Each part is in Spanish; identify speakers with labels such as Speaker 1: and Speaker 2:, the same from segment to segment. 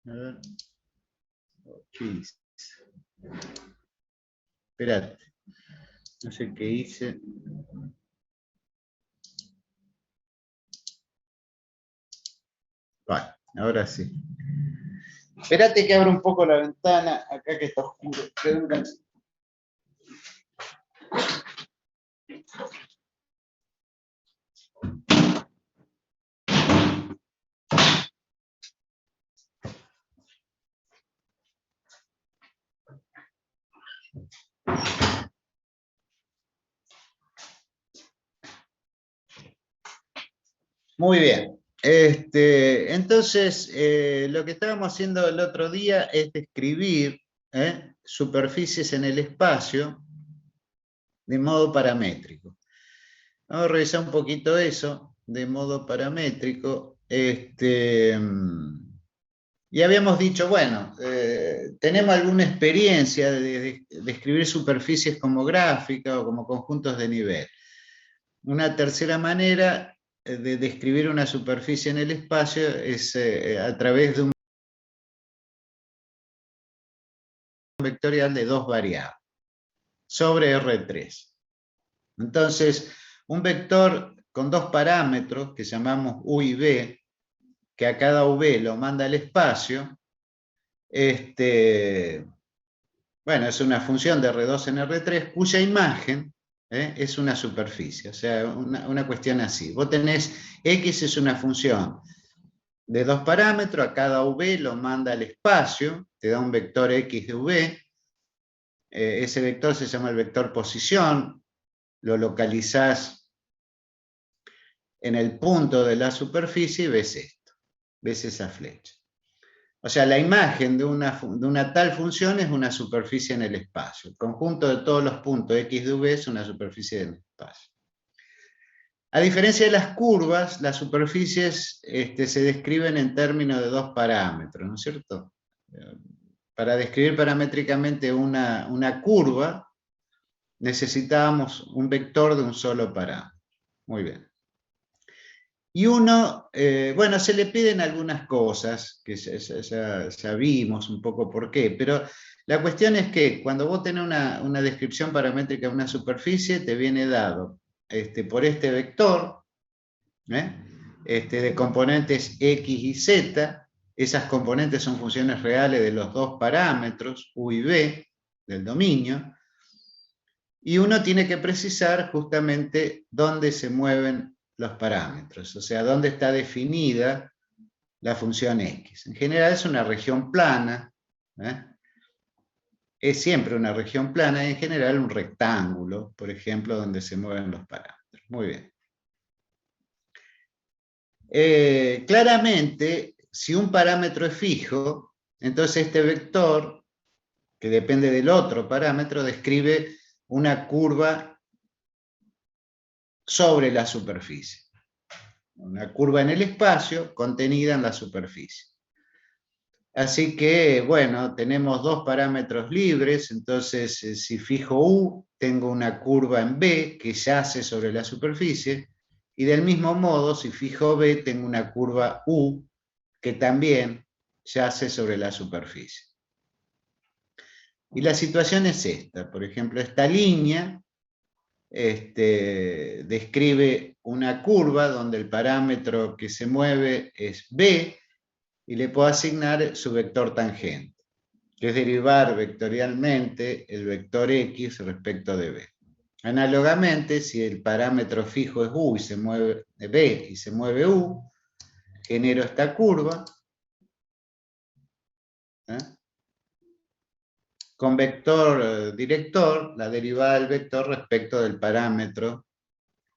Speaker 1: A ver. ¿Qué hice? Esperate. No sé qué hice. Vale, ahora sí. Espérate que abra un poco la ventana, acá que está oscuro. Muy bien. Entonces, lo que estábamos haciendo el otro día es describir superficies en el espacio de modo paramétrico. Vamos a revisar un poquito eso de modo paramétrico. Y habíamos dicho, bueno, tenemos alguna experiencia de describir superficies como gráficas o como conjuntos de nivel. Una tercera manera de describir una superficie en el espacio es a través de un vectorial de dos variables sobre R3. Entonces, un vector con dos parámetros que llamamos U y V, que a cada V lo manda al espacio, bueno, es una función de R2 en R3 cuya imagen es una superficie, o sea, una cuestión así. Vos tenés X es una función de dos parámetros, a cada V lo manda al espacio, te da un vector X de V, ese vector se llama el vector posición, lo localizás en el punto de la superficie y ves esto, ves esa flecha. O sea, la imagen de una tal función es una superficie en el espacio. El conjunto de todos los puntos X de V es una superficie en el espacio. A diferencia de las curvas, las superficies se describen en términos de dos parámetros, ¿no es cierto? Para describir paramétricamente una curva, necesitábamos un vector de un solo parámetro. Muy bien. Y uno, bueno, se le piden algunas cosas, que ya vimos un poco por qué, pero la cuestión es que cuando vos tenés una descripción paramétrica de una superficie, te viene dado por este vector, de componentes X y Z, esas componentes son funciones reales de los dos parámetros, U y V, del dominio, y uno tiene que precisar justamente dónde se mueven los parámetros, o sea, dónde está definida la función X. En general es una región plana, es siempre una región plana y en general un rectángulo, por ejemplo, donde se mueven los parámetros. Muy bien. Claramente, si un parámetro es fijo, entonces este vector, que depende del otro parámetro, describe una curva sobre la superficie. Una curva en el espacio contenida en la superficie. Así que, bueno, tenemos dos parámetros libres, entonces si fijo U, tengo una curva en B que yace sobre la superficie, y del mismo modo, si fijo B, tengo una curva U que también yace sobre la superficie. Y la situación es esta, por ejemplo, esta línea describe una curva donde el parámetro que se mueve es B y le puedo asignar su vector tangente, que es derivar vectorialmente el vector X respecto de B. Análogamente, si el parámetro fijo es U y se mueve B y se mueve U, genero esta curva con vector director, la derivada del vector respecto del parámetro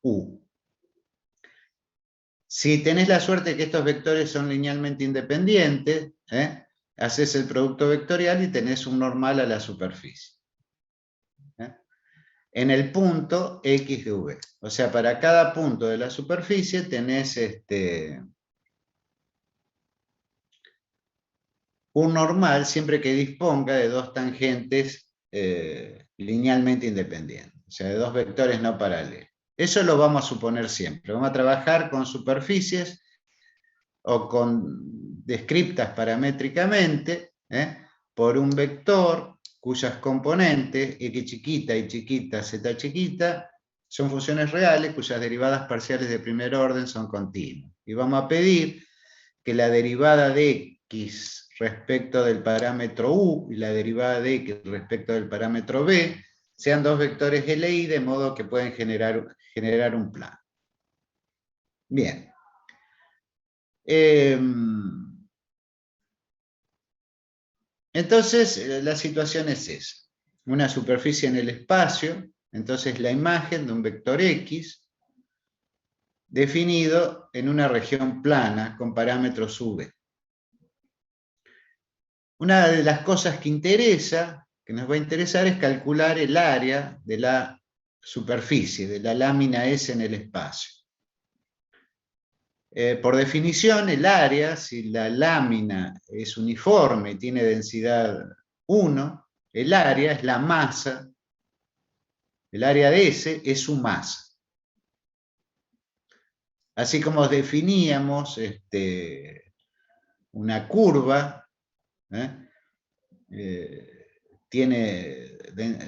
Speaker 1: U. Si tenés la suerte de que estos vectores son linealmente independientes, haces el producto vectorial y tenés un normal a la superficie. En el punto X de V. O sea, para cada punto de la superficie tenés un normal siempre que disponga de dos tangentes linealmente independientes. O sea, de dos vectores no paralelos. Eso lo vamos a suponer siempre. Vamos a trabajar con superficies o con descriptas paramétricamente por un vector cuyas componentes, x chiquita, y chiquita, z chiquita, son funciones reales cuyas derivadas parciales de primer orden son continuas. Y vamos a pedir que la derivada de x respecto del parámetro u y la derivada de x respecto del parámetro b sean dos vectores LI, de modo que pueden generar un plano. Bien. Entonces, la situación es esa. Una superficie en el espacio, entonces la imagen de un vector X definido en una región plana con parámetros V. Una de las cosas que nos va a interesar, es calcular el área de la superficie, de la lámina S en el espacio. Por definición, el área, si la lámina es uniforme y tiene densidad 1, el área es la masa, el área de S es su masa. Así como definíamos una curva, tiene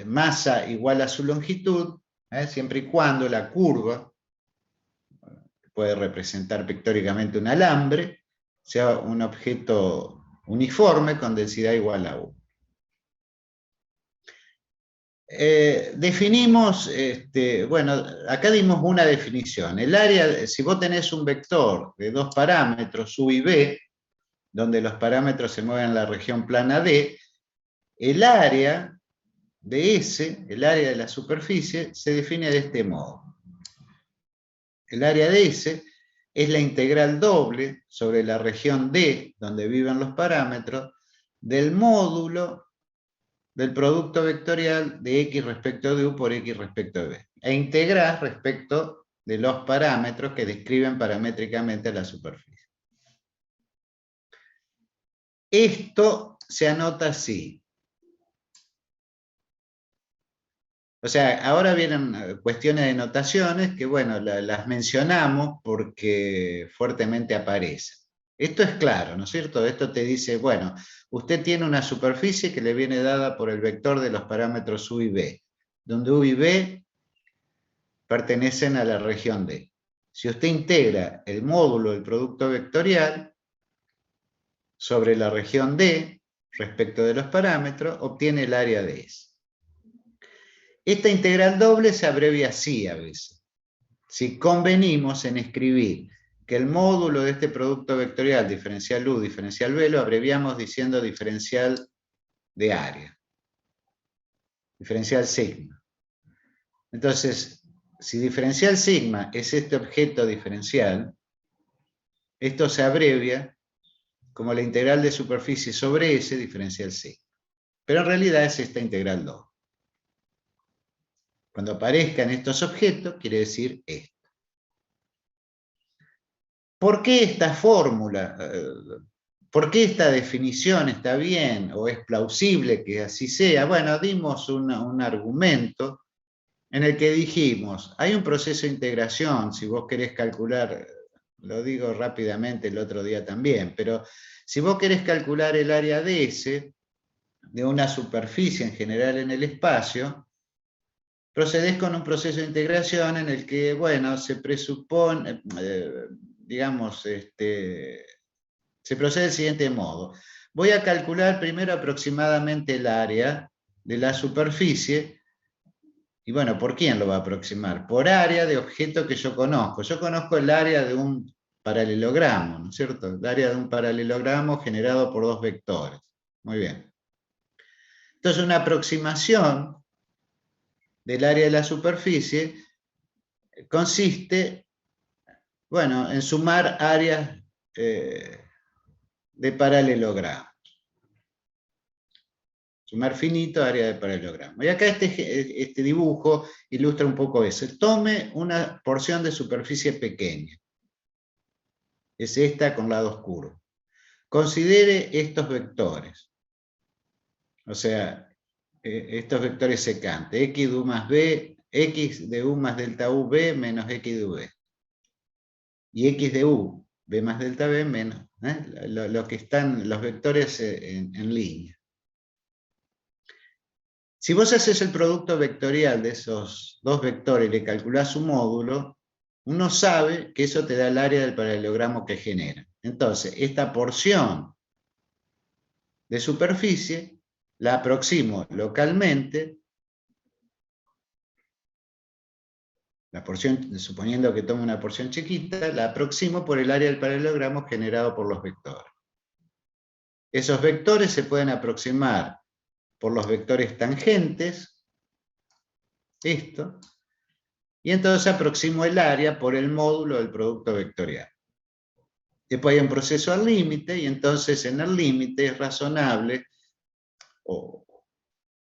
Speaker 1: masa igual a su longitud, siempre y cuando la curva, puede representar pictóricamente un alambre, sea un objeto uniforme con densidad igual a 1. Definimos, bueno, acá dimos una definición. El área, si vos tenés un vector de dos parámetros, u y b, donde los parámetros se mueven en la región plana D, el área de S, el área de la superficie, se define de este modo. El área de S es la integral doble sobre la región D, donde viven los parámetros, del módulo del producto vectorial de X respecto de U por X respecto de B, e integrar respecto de los parámetros que describen paramétricamente la superficie. Esto se anota así. O sea, ahora vienen cuestiones de notaciones que, bueno, las mencionamos porque fuertemente aparecen. Esto es claro, ¿no es cierto? Esto te dice, bueno, usted tiene una superficie que le viene dada por el vector de los parámetros u y b, donde u y b pertenecen a la región D. Si usted integra el módulo del producto vectorial sobre la región D respecto de los parámetros, obtiene el área de S. Esta integral doble se abrevia así a veces. Si convenimos en escribir que el módulo de este producto vectorial, diferencial U, diferencial B, lo abreviamos diciendo diferencial de área. Diferencial sigma. Entonces, si diferencial sigma es este objeto diferencial, esto se abrevia como la integral de superficie sobre S diferencial sigma. Pero en realidad es esta integral doble. Cuando aparezcan estos objetos, quiere decir esto. ¿Por qué esta fórmula? ¿Por qué esta definición está bien o es plausible que así sea? Bueno, dimos un argumento en el que dijimos, hay un proceso de integración, si vos querés calcular, lo digo rápidamente el otro día también, pero si vos querés calcular el área de S de una superficie en general en el espacio, procedés con un proceso de integración en el que, bueno, se presupone, digamos, se procede del siguiente modo. Voy a calcular primero aproximadamente el área de la superficie, y bueno, ¿por quién lo va a aproximar? Por área de objeto que yo conozco. Yo conozco el área de un paralelogramo, ¿no es cierto? El área de un paralelogramo generado por dos vectores. Muy bien. Entonces, una aproximación del área de la superficie consiste, bueno, en sumar áreas de paralelogramos. Sumar finito, área de paralelogramo. Y acá este dibujo ilustra un poco eso. Tome una porción de superficie pequeña. Es esta con lado oscuro. Considere estos vectores. O sea, estos vectores secantes. X de U más B, X de U más delta U B menos X de U B. Y X de U B más delta B menos, lo que están los vectores en línea. Si vos haces el producto vectorial de esos dos vectores y le calculás su módulo, uno sabe que eso te da el área del paralelogramo que genera. Entonces, esta porción de superficie la aproximo localmente, la porción, suponiendo que tome una porción chiquita, la aproximo por el área del paralelogramo generado por los vectores. Esos vectores se pueden aproximar por los vectores tangentes, esto, y entonces aproximo el área por el módulo del producto vectorial. Después hay un proceso al límite, y entonces en el límite es razonable, o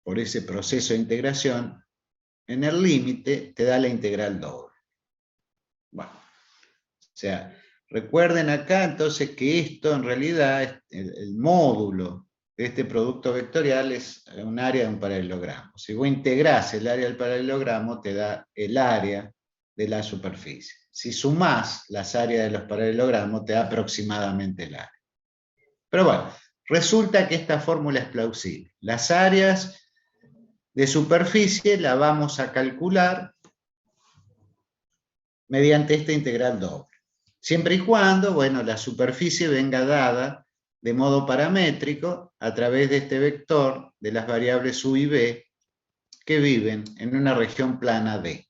Speaker 1: por ese proceso de integración, en el límite te da la integral doble. Bueno, o sea, recuerden acá entonces que esto en realidad, el módulo de este producto vectorial es un área de un paralelogramo. Si vos integrás el área del paralelogramo, te da el área de la superficie. Si sumás las áreas de los paralelogramos, te da aproximadamente el área. Pero bueno, resulta que esta fórmula es plausible. Las áreas de superficie la vamos a calcular mediante esta integral doble. Siempre y cuando, bueno, la superficie venga dada de modo paramétrico a través de este vector de las variables u y b que viven en una región plana D.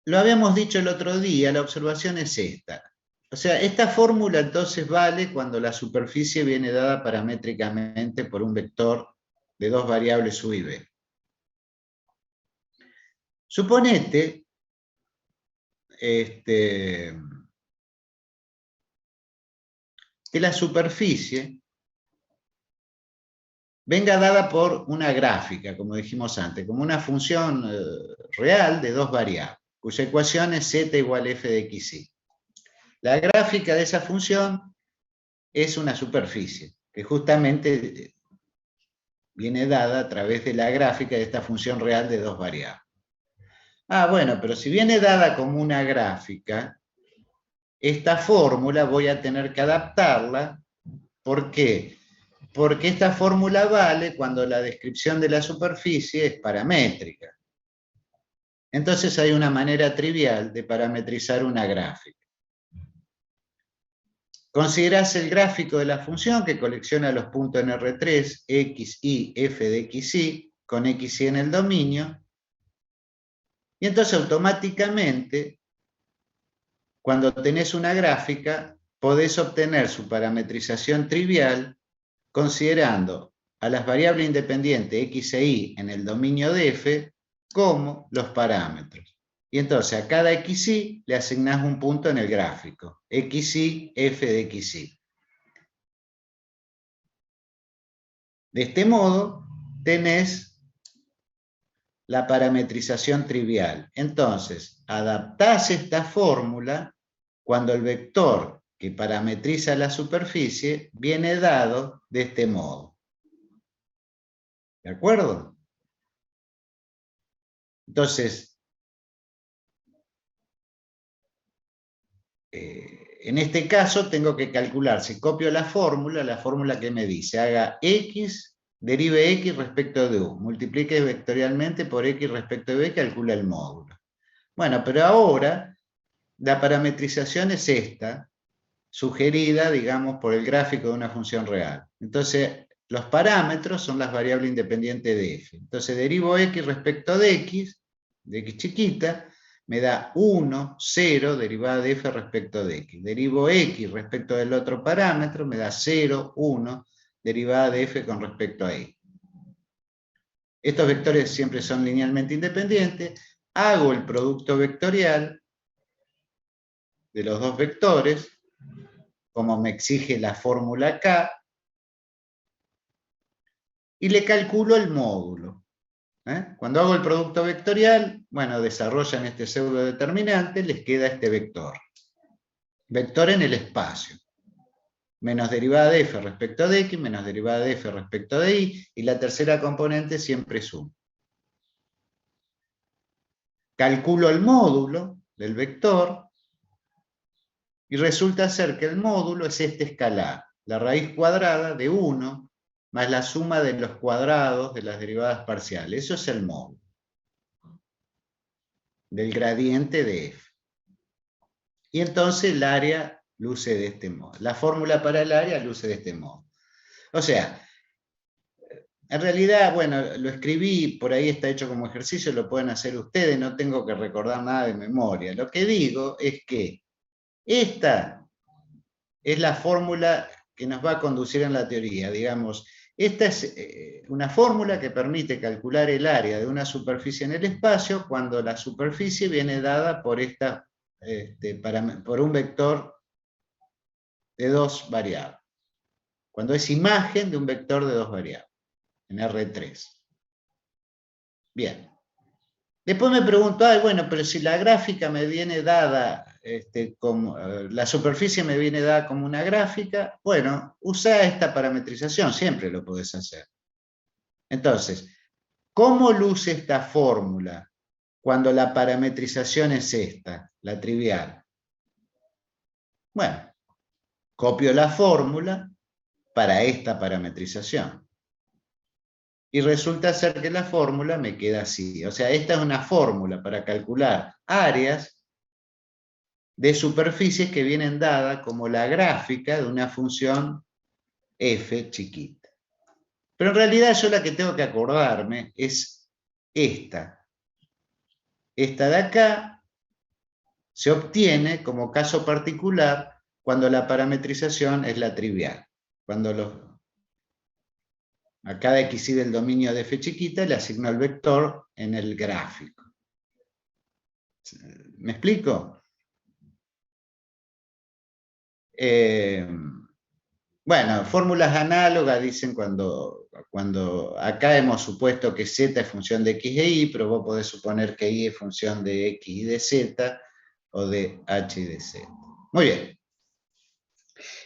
Speaker 1: Lo habíamos dicho el otro día, la observación es esta. O sea, esta fórmula entonces vale cuando la superficie viene dada paramétricamente por un vector de dos variables u y b. Suponete que la superficie venga dada por una gráfica, como dijimos antes, como una función real de dos variables, cuya ecuación es z igual a f de xy. La gráfica de esa función es una superficie, que justamente viene dada a través de la gráfica de esta función real de dos variables. Ah, bueno, pero si viene dada como una gráfica, esta fórmula voy a tener que adaptarla. ¿Por qué? Porque esta fórmula vale cuando la descripción de la superficie es paramétrica. Entonces hay una manera trivial de parametrizar una gráfica. Considerás el gráfico de la función que colecciona los puntos en R3, x, y, f de xy, con xy en el dominio, y entonces automáticamente, cuando tenés una gráfica, podés obtener su parametrización trivial considerando a las variables independientes x e y en el dominio de f como los parámetros. Y entonces a cada xy le asignás un punto en el gráfico, xy, f de xy. De este modo tenés la parametrización trivial. Entonces, adaptás esta fórmula cuando el vector que parametriza la superficie viene dado de este modo. ¿De acuerdo? Entonces, en este caso tengo que calcular, si copio la fórmula que me dice, haga x, derive x respecto de u, multiplique vectorialmente por x respecto de b, calcula el módulo. Bueno, pero ahora la parametrización es esta, sugerida, digamos, por el gráfico de una función real. Entonces, los parámetros son las variables independientes de f. Entonces, derivo x respecto de x chiquita, me da 1, 0, derivada de f respecto de x. Derivo x respecto del otro parámetro, me da 0, 1, derivada de f con respecto a y. Estos vectores siempre son linealmente independientes. Hago el producto vectorial de los dos vectores, como me exige la fórmula K, y le calculo el módulo. Cuando hago el producto vectorial, bueno, desarrollan este pseudo determinante, les queda este vector. Vector en el espacio. Menos derivada de f respecto de x, menos derivada de f respecto de y la tercera componente siempre es 1. Calculo el módulo del vector, y resulta ser que el módulo es este escalar, la raíz cuadrada de 1 más la suma de los cuadrados de las derivadas parciales. Eso es el módulo del gradiente de f. Y entonces el área luce de este modo. La fórmula para el área luce de este modo. O sea, en realidad, bueno, lo escribí, por ahí está hecho como ejercicio, lo pueden hacer ustedes, no tengo que recordar nada de memoria. Lo que digo es que esta es la fórmula que nos va a conducir en la teoría, digamos. Esta es una fórmula que permite calcular el área de una superficie en el espacio cuando la superficie viene dada por, por un vector de dos variables. Cuando es imagen de un vector de dos variables, en R3. Bien. Después me pregunto, bueno, pero si la gráfica me viene dada, como, la superficie me viene dada como una gráfica, bueno, usa esta parametrización, siempre lo podés hacer. Entonces, ¿cómo luce esta fórmula cuando la parametrización es esta, la trivial? Bueno, copio la fórmula para esta parametrización. Y resulta ser que la fórmula me queda así. O sea, esta es una fórmula para calcular áreas de superficies que vienen dadas como la gráfica de una función f chiquita. Pero en realidad yo la que tengo que acordarme es esta. Esta de acá se obtiene como caso particular cuando la parametrización es la trivial. Cuando a cada x del dominio de f chiquita le asigno el vector en el gráfico. ¿Me explico? Bueno, fórmulas análogas dicen cuando acá hemos supuesto que z es función de x e y, pero vos podés suponer que y es función de x y de z, o de h y de z. Muy bien.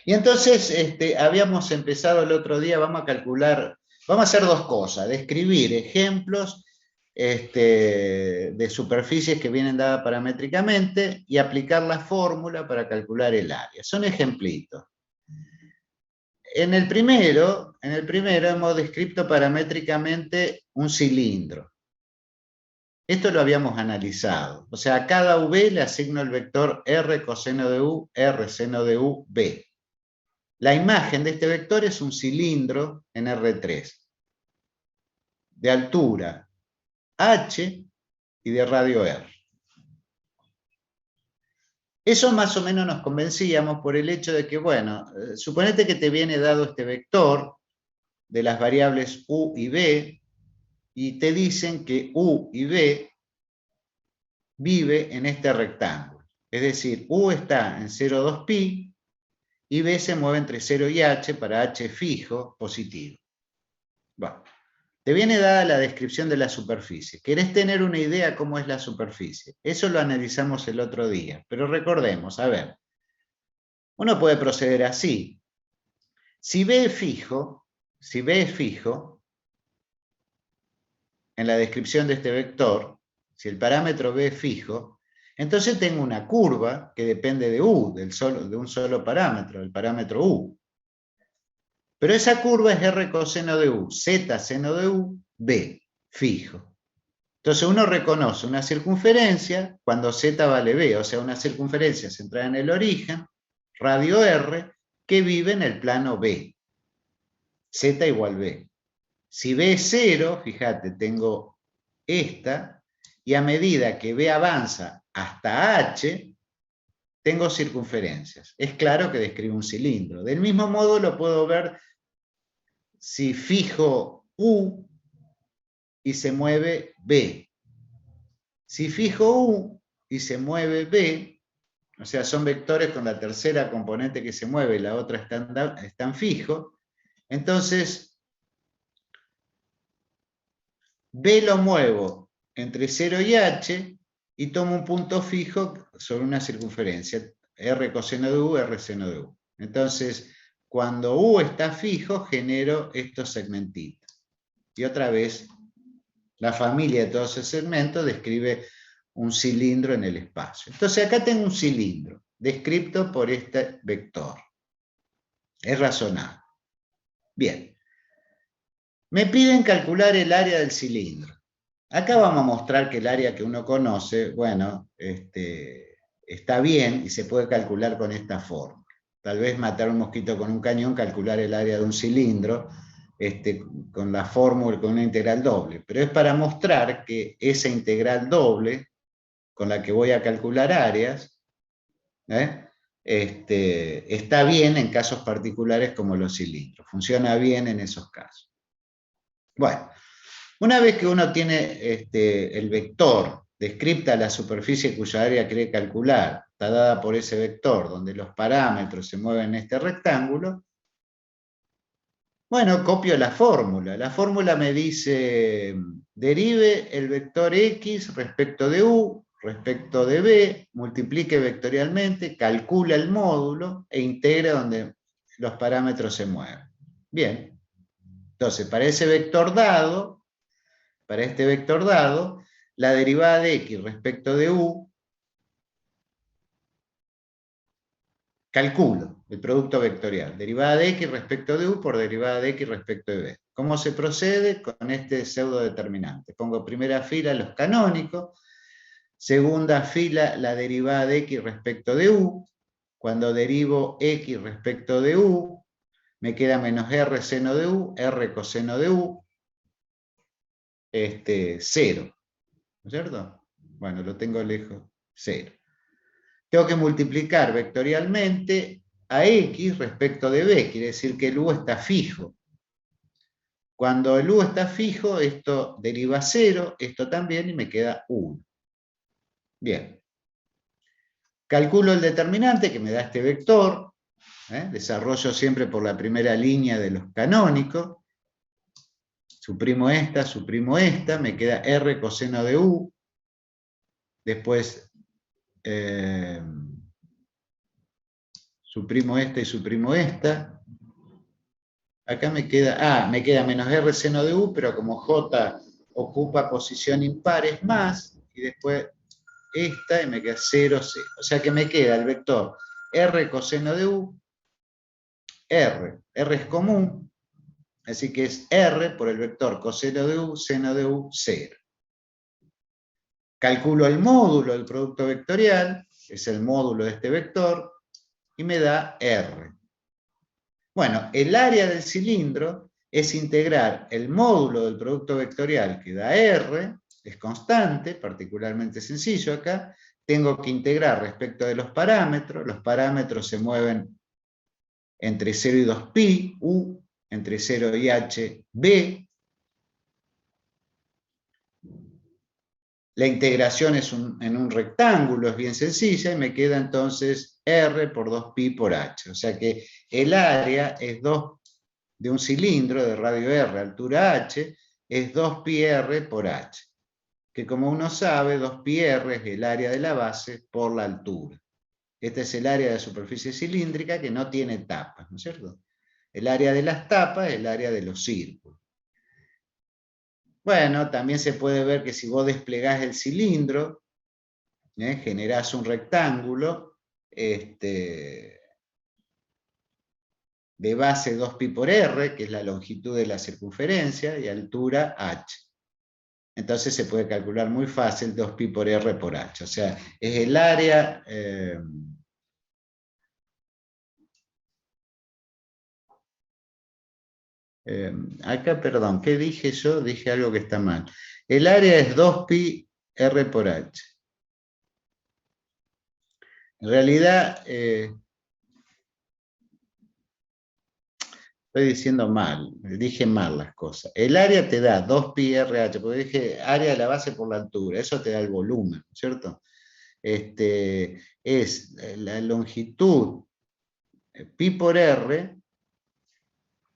Speaker 1: Y entonces habíamos empezado el otro día, vamos a calcular, vamos a hacer dos cosas, describir ejemplos de superficies que vienen dadas paramétricamente y aplicar la fórmula para calcular el área. Son ejemplitos. En el primero hemos descrito paramétricamente un cilindro. Esto lo habíamos analizado. O sea, a cada v le asigno el vector r coseno de u, r seno de u, b. La imagen de este vector es un cilindro en R3, de altura h y de radio r. Eso más o menos nos convencíamos por el hecho de que, bueno, suponete que te viene dado este vector de las variables u y b, y te dicen que u y b vive en este rectángulo. Es decir, u está en 0,2 pi, y b se mueve entre 0 y h para h fijo positivo. Bueno, te viene dada la descripción de la superficie. ¿Querés tener una idea cómo es la superficie? Eso lo analizamos el otro día, pero recordemos, a ver, uno puede proceder así. Si b es fijo, en la descripción de este vector, si el parámetro b es fijo, entonces tengo una curva que depende de u, de un solo parámetro, el parámetro u. Pero esa curva es r coseno de u, z seno de u, b, fijo. Entonces uno reconoce una circunferencia cuando z vale b, o sea, una circunferencia centrada en el origen, radio r, que vive en el plano b. Z igual b. Si b es 0, fíjate, tengo esta, y a medida que b avanza hasta h, tengo circunferencias. Es claro que describe un cilindro. Del mismo modo lo puedo ver si fijo u y se mueve b. Si fijo u y se mueve b, o sea, son vectores con la tercera componente que se mueve y la otra están fijos, entonces b lo muevo entre 0 y h y tomo un punto fijo sobre una circunferencia, r coseno de u, r seno de u. Entonces, cuando u está fijo, genero estos segmentitos. Y otra vez, la familia de todos esos segmentos describe un cilindro en el espacio. Entonces acá tengo un cilindro, descrito por este vector. Es razonable. Bien. Me piden calcular el área del cilindro. Acá vamos a mostrar que el área que uno conoce, bueno, está bien y se puede calcular con esta forma. Tal vez matar un mosquito con un cañón, calcular el área de un cilindro, con la fórmula, con una integral doble. Pero es para mostrar que esa integral doble, con la que voy a calcular áreas, está bien en casos particulares como los cilindros. Funciona bien en esos casos. Bueno, una vez que uno tiene el vector descripta la superficie cuya área quiere calcular, está dada por ese vector, donde los parámetros se mueven en este rectángulo, bueno, copio la fórmula. La fórmula me dice, derive el vector X respecto de U, respecto de B, multiplique vectorialmente, calcula el módulo e integre donde los parámetros se mueven. Bien, entonces para ese vector dado, para este vector dado, la derivada de X respecto de U, calculo el producto vectorial. Derivada de X respecto de U por derivada de X respecto de B. ¿Cómo se procede? Con este pseudo determinante. Pongo primera fila los canónicos, segunda fila la derivada de X respecto de U. Cuando derivo X respecto de U, me queda menos R seno de U, R coseno de U, 0. ¿No es cierto? Bueno, lo tengo lejos, 0. Tengo que multiplicar vectorialmente a X respecto de B, quiere decir que el U está fijo. Cuando el U está fijo, esto deriva 0, esto también, y me queda 1. Bien. Calculo el determinante que me da este vector, desarrollo siempre por la primera línea de los canónicos, suprimo esta, me queda R coseno de U, después suprimo esta y suprimo esta. Acá me queda menos R seno de U, pero como J ocupa posición impar es más, y después esta y me queda 0, 0. O sea que me queda el vector R coseno de U, R es común, así que es R por el vector coseno de U, seno de U, 0. Calculo el módulo del producto vectorial, es el módulo de este vector, y me da R. Bueno, el área del cilindro es integrar el módulo del producto vectorial que da R, es constante, particularmente sencillo acá, tengo que integrar respecto de los parámetros se mueven entre 0 y 2pi, U, entre 0 y h, B. La integración es en un rectángulo, es bien sencilla, y me queda entonces R por 2pi por h. O sea que el área es 2 de un cilindro de radio R, altura h, es 2πr por h. Que como uno sabe, 2πr es el área de la base por la altura. Este es el área de la superficie cilíndrica que no tiene tapas, ¿no es cierto? El área de las tapas es el área de los círculos. Bueno, también se puede ver que si vos desplegás el cilindro, generás un rectángulo de base 2pi por r, que es la longitud de la circunferencia, y altura h. Entonces se puede calcular muy fácil 2pi por r por h. O sea, es el área... acá, perdón, ¿qué dije yo? Dije algo que está mal. El área es 2pi r por h. En realidad, estoy diciendo mal, dije mal las cosas. El área te da 2pi RH, porque dije área de la base por la altura, eso te da el volumen, ¿cierto? Es la longitud pi por r.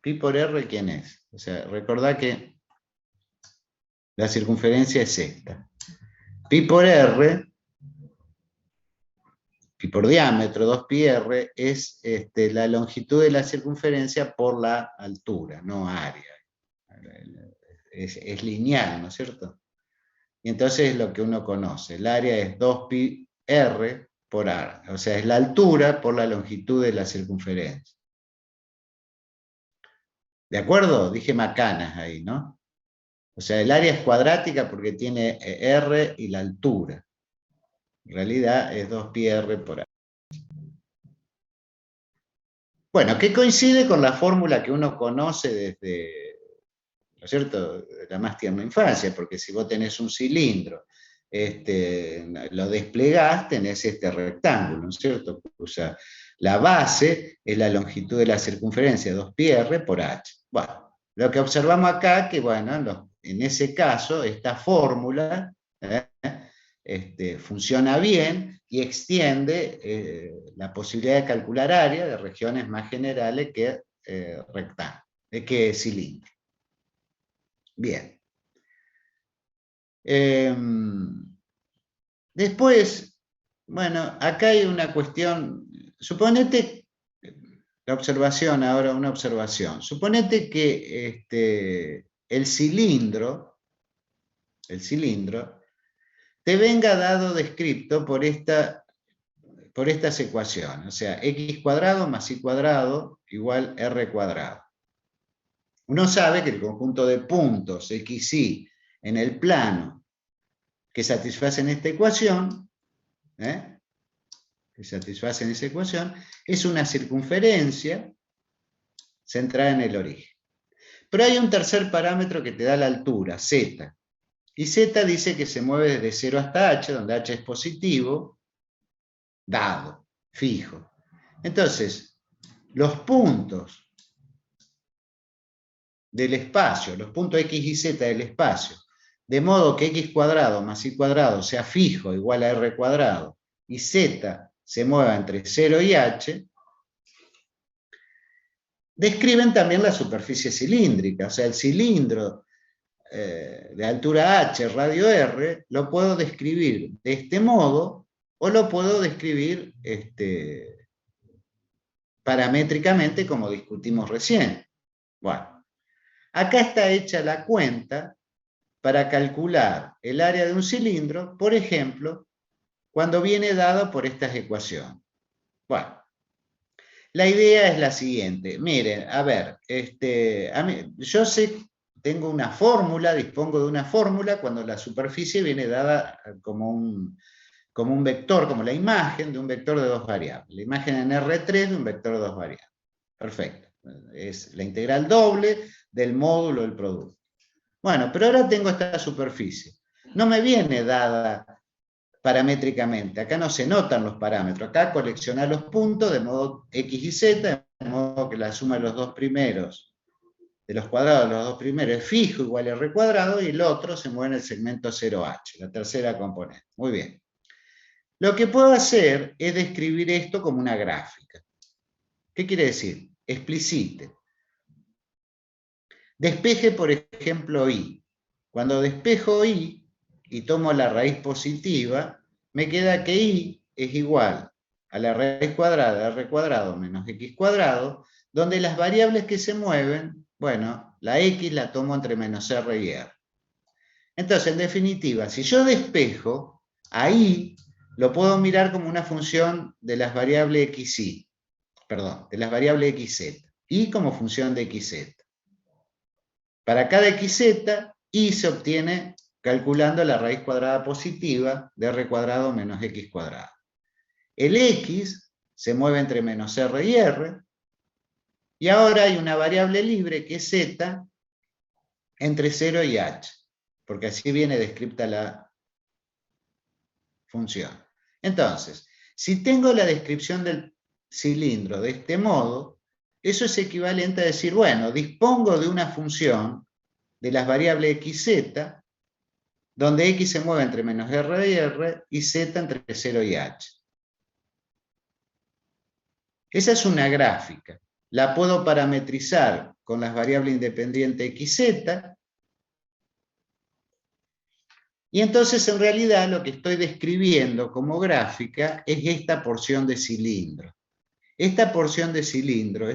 Speaker 1: Pi por r, ¿quién es? O sea, recordá que la circunferencia es esta. Pi por r, pi por diámetro, 2πr, es la longitud de la circunferencia por la altura, no área. Es lineal, ¿no es cierto? y entonces es lo que uno conoce. El área es 2πr por r, o sea, es la altura por la longitud de la circunferencia. ¿De acuerdo? Dije macanas ahí, ¿no? O sea, el área es cuadrática porque tiene r y la altura. En realidad es 2πr por r. Bueno, que coincide con la fórmula que uno conoce desde, ¿no es cierto?, de la más tierna infancia, porque si vos tenés un cilindro, lo desplegás, tenés este rectángulo, ¿no es cierto? O sea, la base es la longitud de la circunferencia, 2πr por h. Bueno, lo que observamos acá, que bueno, en ese caso, esta fórmula funciona bien y extiende la posibilidad de calcular área de regiones más generales que rectángulo, que cilindro. Bien. Después, bueno, acá hay una cuestión, suponete, la observación, ahora una observación, suponete que el cilindro, te venga dado descripto por estas ecuaciones, o sea, x cuadrado más y cuadrado igual r cuadrado. Uno sabe que el conjunto de puntos x, y en el plano que satisfacen esta ecuación, es una circunferencia centrada en el origen. Pero hay un tercer parámetro que te da la altura, z. Y z dice que se mueve desde 0 hasta h, donde h es positivo, dado, fijo. Entonces, los puntos del espacio, los puntos x y z del espacio, de modo que x cuadrado más y cuadrado sea fijo igual a r cuadrado, y z se mueva entre 0 y h, describen también la superficie cilíndrica, o sea, el cilindro de altura h, radio r, lo puedo describir de este modo, o lo puedo describir paramétricamente como discutimos recién. Bueno, acá está hecha la cuenta para calcular el área de un cilindro, por ejemplo, cuando viene dado por estas ecuaciones. Bueno, la idea es la siguiente. Miren, a ver, yo sé, tengo una fórmula, dispongo de una fórmula cuando la superficie viene dada como un vector, como la imagen de un vector de dos variables. La imagen en R3 de un vector de dos variables. Perfecto. Es la integral doble del módulo del producto. Bueno, pero ahora tengo esta superficie. No me viene dada paramétricamente. Acá no se notan los parámetros. Acá coleccionar los puntos de modo x y z, de modo que la suma de los dos primeros, de los cuadrados de los dos primeros, es fijo igual a r cuadrado, y el otro se mueve en el segmento 0h, la tercera componente. Muy bien. Lo que puedo hacer es describir esto como una gráfica. ¿Qué quiere decir? Explicite. Despeje, por ejemplo, y. Cuando despejo y tomo la raíz positiva, me queda que y es igual a la raíz cuadrada de r cuadrado menos x cuadrado, donde las variables que se mueven, bueno, la x la tomo entre menos r y r. Entonces, en definitiva, si yo despejo, ahí lo puedo mirar como una función de las variables xy, perdón, de las variables xz, y como función de xz. Para cada xz, y se obtiene calculando la raíz cuadrada positiva de r cuadrado menos x cuadrado. El x se mueve entre menos r y r, y ahora hay una variable libre que es z entre 0 y h, porque así viene descripta la función. Entonces, si tengo la descripción del cilindro de este modo, eso es equivalente a decir, bueno, dispongo de una función de las variables x, z, donde x se mueve entre menos r y r, y z entre 0 y h. Esa es una gráfica. La puedo parametrizar con las variables independientes x, z, y entonces en realidad lo que estoy describiendo como gráfica es esta porción de cilindro. Esta porción de cilindro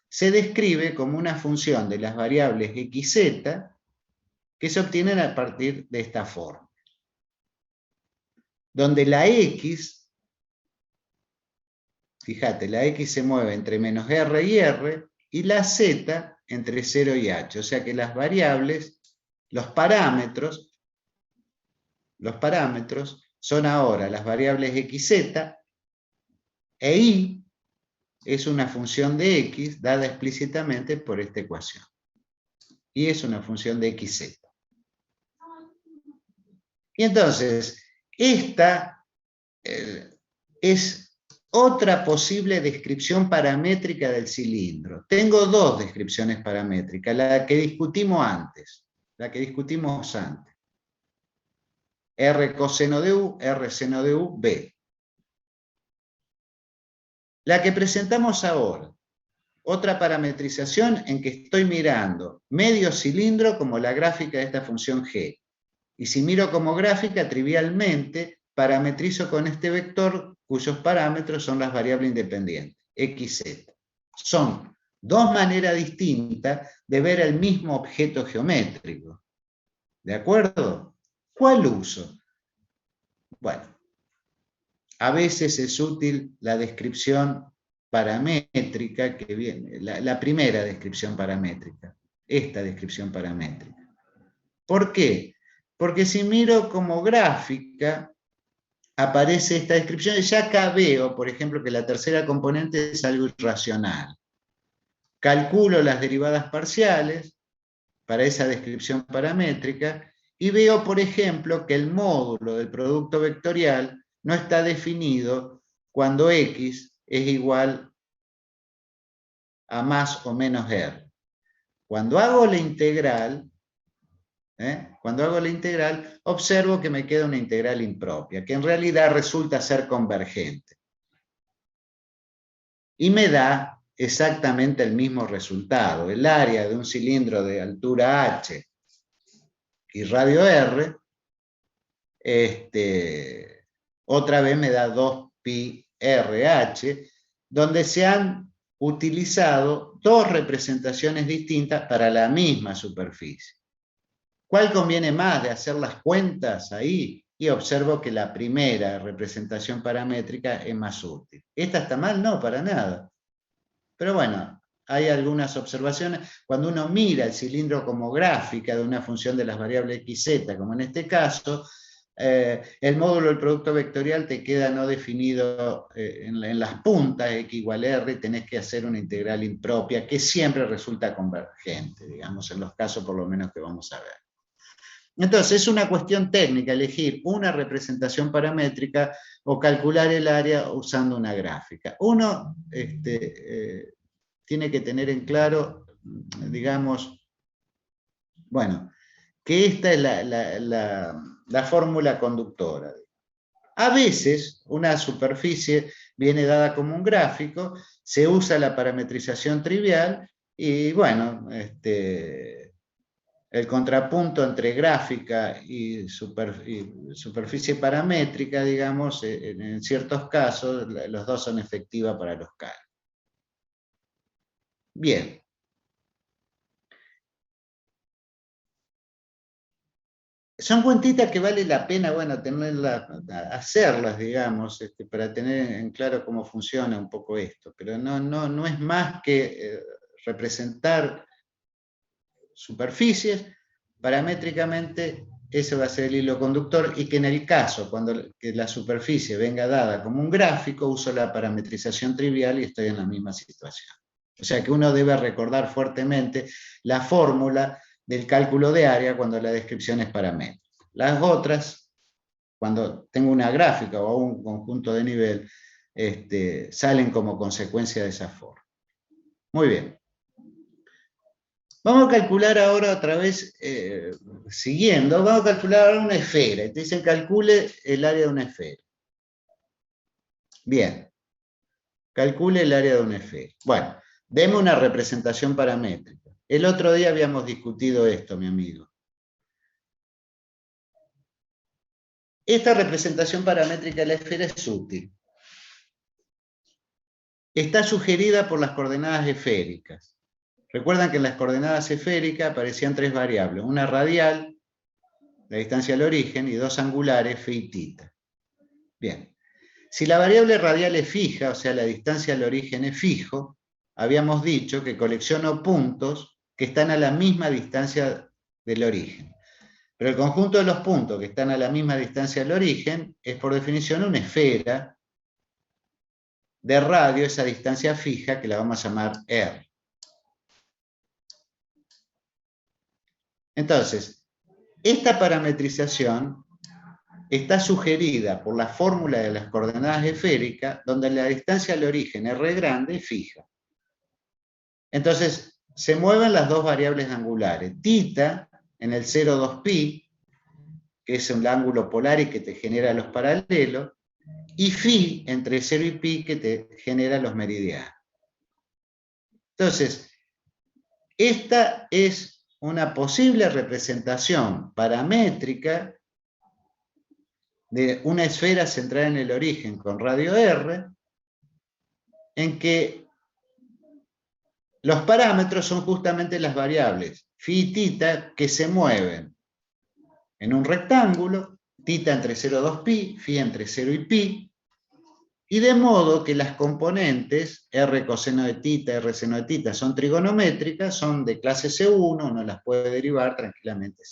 Speaker 1: se describe como una función de las variables x, z, que se obtienen a partir de esta forma, donde la X, fíjate, la X se mueve entre menos R y R, y la Z entre 0 y H, o sea que las variables, los parámetros son ahora las variables XZ, e Y es una función de X dada explícitamente por esta ecuación. Y es una función de XZ. Y entonces, esta es otra posible descripción paramétrica del cilindro. Tengo dos descripciones paramétricas, la que discutimos antes. R coseno de U, R seno de U, B. La que presentamos ahora, otra parametrización en que estoy mirando medio cilindro como la gráfica de esta función G. Y si miro como gráfica, trivialmente, parametrizo con este vector cuyos parámetros son las variables independientes, x, z. Son dos maneras distintas de ver el mismo objeto geométrico. ¿De acuerdo? ¿Cuál uso? Bueno, a veces es útil la descripción paramétrica que viene, la primera descripción paramétrica, esta descripción paramétrica. ¿Por qué? Porque si miro como gráfica, aparece esta descripción y ya acá veo, por ejemplo, que la tercera componente es algo irracional. Calculo las derivadas parciales para esa descripción paramétrica y veo, por ejemplo, que el módulo del producto vectorial no está definido cuando X es igual a más o menos R. Cuando hago la integral, observo que me queda una integral impropia, que en realidad resulta ser convergente. Y me da exactamente el mismo resultado. El área de un cilindro de altura H y radio R, otra vez me da 2pi RH, donde se han utilizado dos representaciones distintas para la misma superficie. ¿Cuál conviene más de hacer las cuentas ahí? Y observo que la primera representación paramétrica es más útil. ¿Esta está mal? No, para nada. Pero bueno, hay algunas observaciones. Cuando uno mira el cilindro como gráfica de una función de las variables x, z, como en este caso, el módulo del producto vectorial te queda no definido en las puntas, x igual r, y tenés que hacer una integral impropia, que siempre resulta convergente, digamos, en los casos por lo menos que vamos a ver. Entonces es una cuestión técnica elegir una representación paramétrica o calcular el área usando una gráfica. Uno tiene que tener en claro, digamos, bueno, que esta es la fórmula conductora. A veces una superficie viene dada como un gráfico, se usa la parametrización trivial y bueno, el contrapunto entre gráfica y superficie paramétrica, digamos, en ciertos casos, los dos son efectivos para los cálculos. Bien. Son cuentitas que vale la pena, bueno, hacerlas, digamos, para tener en claro cómo funciona un poco esto, pero no es más que representar superficies, paramétricamente ese va a ser el hilo conductor, y que en el caso, cuando que la superficie venga dada como un gráfico, uso la parametrización trivial y estoy en la misma situación. O sea que uno debe recordar fuertemente la fórmula del cálculo de área cuando la descripción es paramétrica. Las otras, cuando tengo una gráfica o un conjunto de nivel, salen como consecuencia de esa forma. Muy bien. Vamos a calcular ahora otra vez, siguiendo, vamos a calcular ahora una esfera. Y te dicen calcule el área de una esfera. Bien. Calcule el área de una esfera. Bueno, deme una representación paramétrica. El otro día habíamos discutido esto, mi amigo. Esta representación paramétrica de la esfera es útil. Está sugerida por las coordenadas esféricas. Recuerdan que en las coordenadas esféricas aparecían 3 variables, una radial, la distancia al origen, y 2 angulares, φ y θ. Bien, si la variable radial es fija, o sea, la distancia al origen es fijo, habíamos dicho que colecciono puntos que están a la misma distancia del origen. Pero el conjunto de los puntos que están a la misma distancia del origen es por definición una esfera de radio, esa distancia fija que la vamos a llamar R. Entonces, esta parametrización está sugerida por la fórmula de las coordenadas esféricas, donde la distancia al origen R grande es fija. Entonces, se mueven las dos variables angulares. Θ en el 0,2pi, que es un ángulo polar y que te genera los paralelos, y φ entre 0 y pi, que te genera los meridianos. Entonces, esta es una posible representación paramétrica de una esfera centrada en el origen con radio R, en que los parámetros son justamente las variables φ y θ que se mueven en un rectángulo, θ entre 0,2pi, φ entre 0 y pi, y de modo que las componentes R coseno de θ, R seno de θ son trigonométricas, son de clase C1, uno las puede derivar tranquilamente.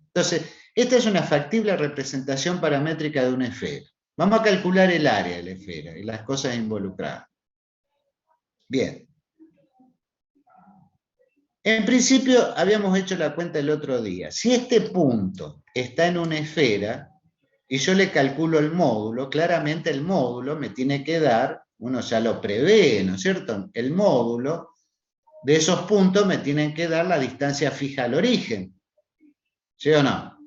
Speaker 1: Entonces, esta es una factible representación paramétrica de una esfera. Vamos a calcular el área de la esfera y las cosas involucradas. Bien. En principio, habíamos hecho la cuenta el otro día. Si este punto está en una esfera, y yo le calculo el módulo, claramente el módulo me tiene que dar, uno ya lo prevé, ¿no es cierto? El módulo de esos puntos me tienen que dar la distancia fija al origen. ¿Sí o no?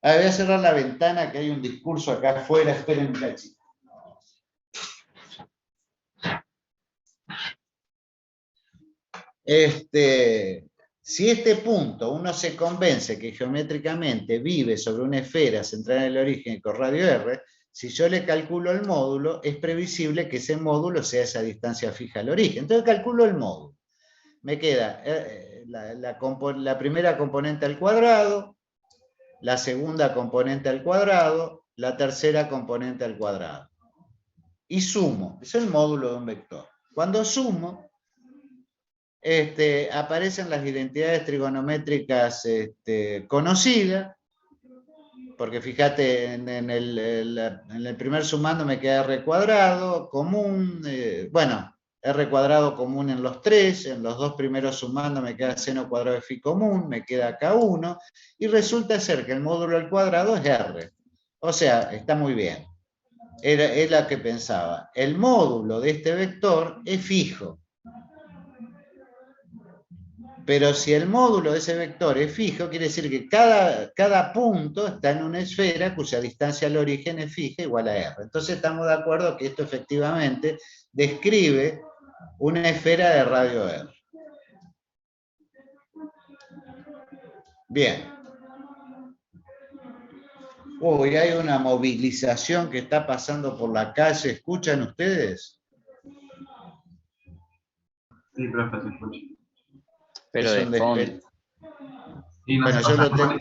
Speaker 1: A ver, voy a cerrar la ventana, que hay un discurso acá afuera. Esperen un cachito. Si este punto uno se convence que geométricamente vive sobre una esfera centrada en el origen con radio R, si yo le calculo el módulo, es previsible que ese módulo sea esa distancia fija al origen. Entonces calculo el módulo. Me queda la primera componente al cuadrado, la segunda componente al cuadrado, la tercera componente al cuadrado. Y sumo, es el módulo de un vector. Cuando sumo, aparecen las identidades trigonométricas conocidas, porque fíjate, en el primer sumando me queda R cuadrado común, R cuadrado común en los tres, en los dos primeros sumando me queda seno cuadrado de φ común, me queda K1, y resulta ser que el módulo al cuadrado es R. O sea, está muy bien. Es la que pensaba. El módulo de este vector es fijo. Pero si el módulo de ese vector es fijo, quiere decir que cada punto está en una esfera cuya distancia al origen es fija igual a R. Entonces estamos de acuerdo que esto efectivamente describe una esfera de radio R. Bien. Uy, hay una movilización que está pasando por la calle. ¿Escuchan ustedes?
Speaker 2: Sí, profe, se escucha.
Speaker 3: Pero de fondo.
Speaker 1: Bueno, yo lo tengo.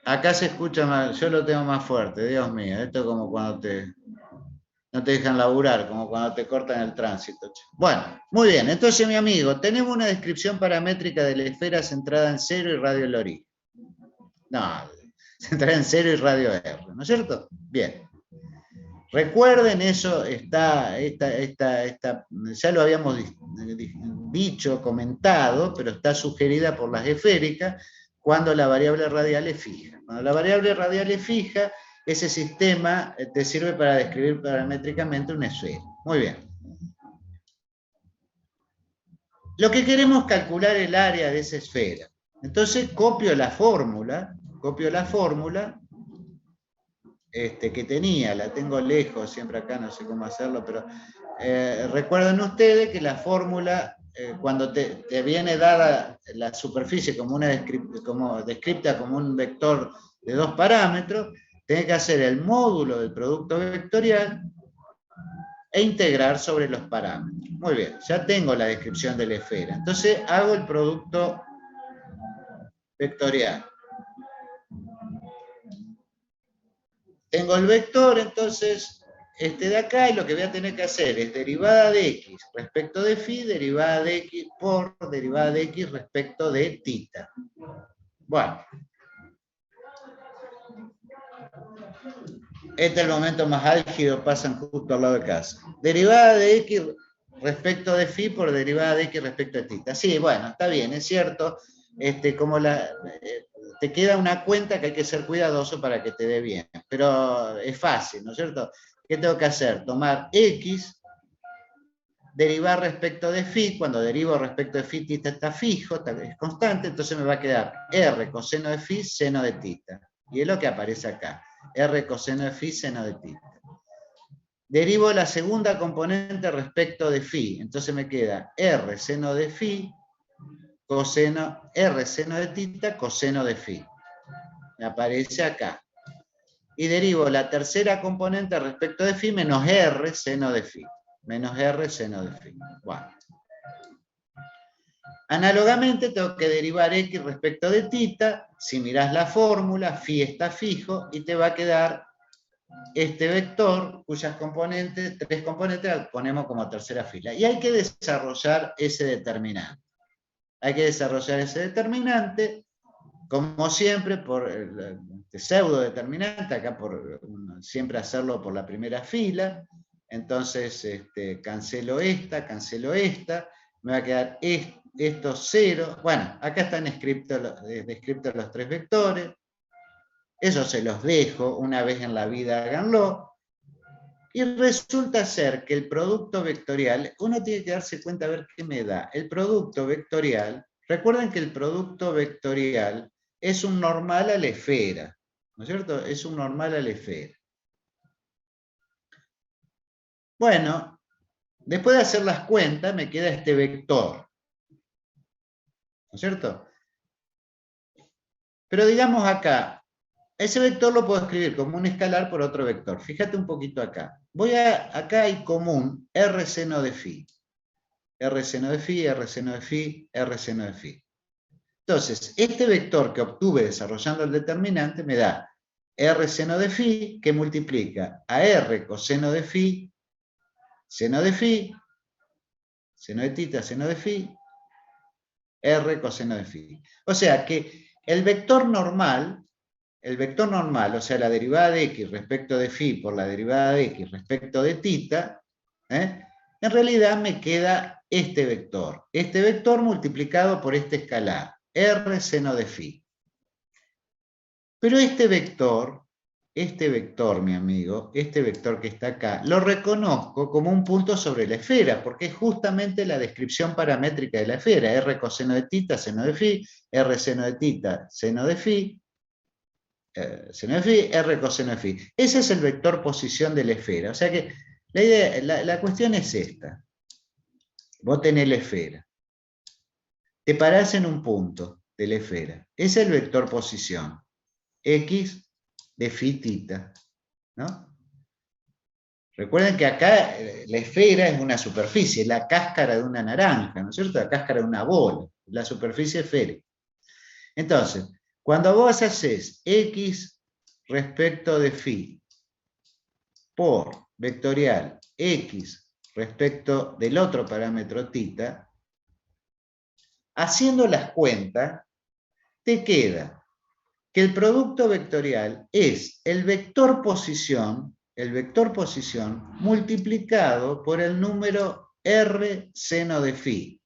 Speaker 1: Acá se escucha más, yo lo tengo más fuerte, Dios mío. Esto es como cuando no te dejan laburar, como cuando te cortan el tránsito. Bueno, muy bien. Entonces, mi amigo, tenemos una descripción paramétrica de la esfera centrada en 0 y radio el origen. No, centrada en 0 y radio R, ¿no es cierto? Bien. Recuerden eso, ya lo habíamos dicho, comentado, pero está sugerida por las esféricas cuando la variable radial es fija. Cuando la variable radial es fija, ese sistema te sirve para describir paramétricamente una esfera. Muy bien. Lo que queremos es calcular el área de esa esfera. Entonces copio la fórmula que tenía, la tengo lejos, siempre acá, no sé cómo hacerlo, pero recuerden ustedes que la fórmula, cuando te viene dada la superficie como descripta como un vector de 2 parámetros, tenés que hacer el módulo del producto vectorial e integrar sobre los parámetros. Muy bien, ya tengo la descripción de la esfera. Entonces hago el producto vectorial. Tengo el vector, entonces, este de acá, y lo que voy a tener que hacer es derivada de x respecto de phi, derivada de x por derivada de x respecto de tita. Bueno. Este es el momento más álgido, pasan justo al lado de casa. Derivada de x respecto de phi por derivada de x respecto de tita. Sí, bueno, está bien, es cierto. Te queda una cuenta que hay que ser cuidadoso para que te dé bien. Pero es fácil, ¿no es cierto? ¿Qué tengo que hacer? Tomar x, derivar respecto de phi. Cuando derivo respecto de phi, tita está fijo, es constante, entonces me va a quedar r coseno de phi, seno de tita. Y es lo que aparece acá. R coseno de phi, seno de tita. Derivo la segunda componente respecto de phi. Entonces me queda R seno de phi, coseno, R seno de tita, coseno de phi. Me aparece acá. Y derivo la tercera componente respecto de phi menos R seno de phi. Menos R seno de phi. Bueno. Análogamente tengo que derivar x respecto de tita. Si mirás la fórmula, phi está fijo y te va a quedar este vector cuyas componentes, tres componentes las ponemos como tercera fila. Y hay que desarrollar ese determinante. Hay que desarrollar ese determinante, como siempre, por el pseudo determinante, acá por siempre hacerlo por la primera fila. Entonces cancelo esta, me va a quedar esto 0. Bueno, acá están descritos los tres vectores. Eso se los dejo, una vez en la vida háganlo. Y resulta ser que el producto vectorial, uno tiene que darse cuenta a ver qué me da. El producto vectorial, recuerden que el producto vectorial es un normal a la esfera, ¿no es cierto? Es un normal a la esfera. Bueno, después de hacer las cuentas me queda este vector, ¿no es cierto? Pero digamos acá, ese vector lo puedo escribir como un escalar por otro vector. Fíjate un poquito acá. Acá hay común R seno de phi. R seno de phi, R seno de phi, R seno de phi. Entonces, este vector que obtuve desarrollando el determinante me da R seno de phi, que multiplica a R coseno de phi, seno de phi, seno de tita, seno de phi, R coseno de phi. O sea que el vector normal, o sea, la derivada de x respecto de phi por la derivada de x respecto de tita, en realidad me queda este vector multiplicado por este escalar, R seno de phi. Pero este vector, mi amigo, este vector que está acá, lo reconozco como un punto sobre la esfera, porque es justamente la descripción paramétrica de la esfera, R coseno de tita, seno de phi, R seno de tita, seno de phi, seno de phi, R coseno de phi. Ese es el vector posición de la esfera. O sea que la cuestión es esta. Vos tenés la esfera. Te parás en un punto de la esfera. Ese es el vector posición. X de phi tita. ¿No? Recuerden que acá la esfera es una superficie, la cáscara de una naranja, ¿no es cierto? La cáscara de una bola, la superficie esférica. Entonces, cuando vos haces x respecto de phi por vectorial x respecto del otro parámetro tita, haciendo las cuentas, te queda que el producto vectorial es el vector posición multiplicado por el número R seno de phi,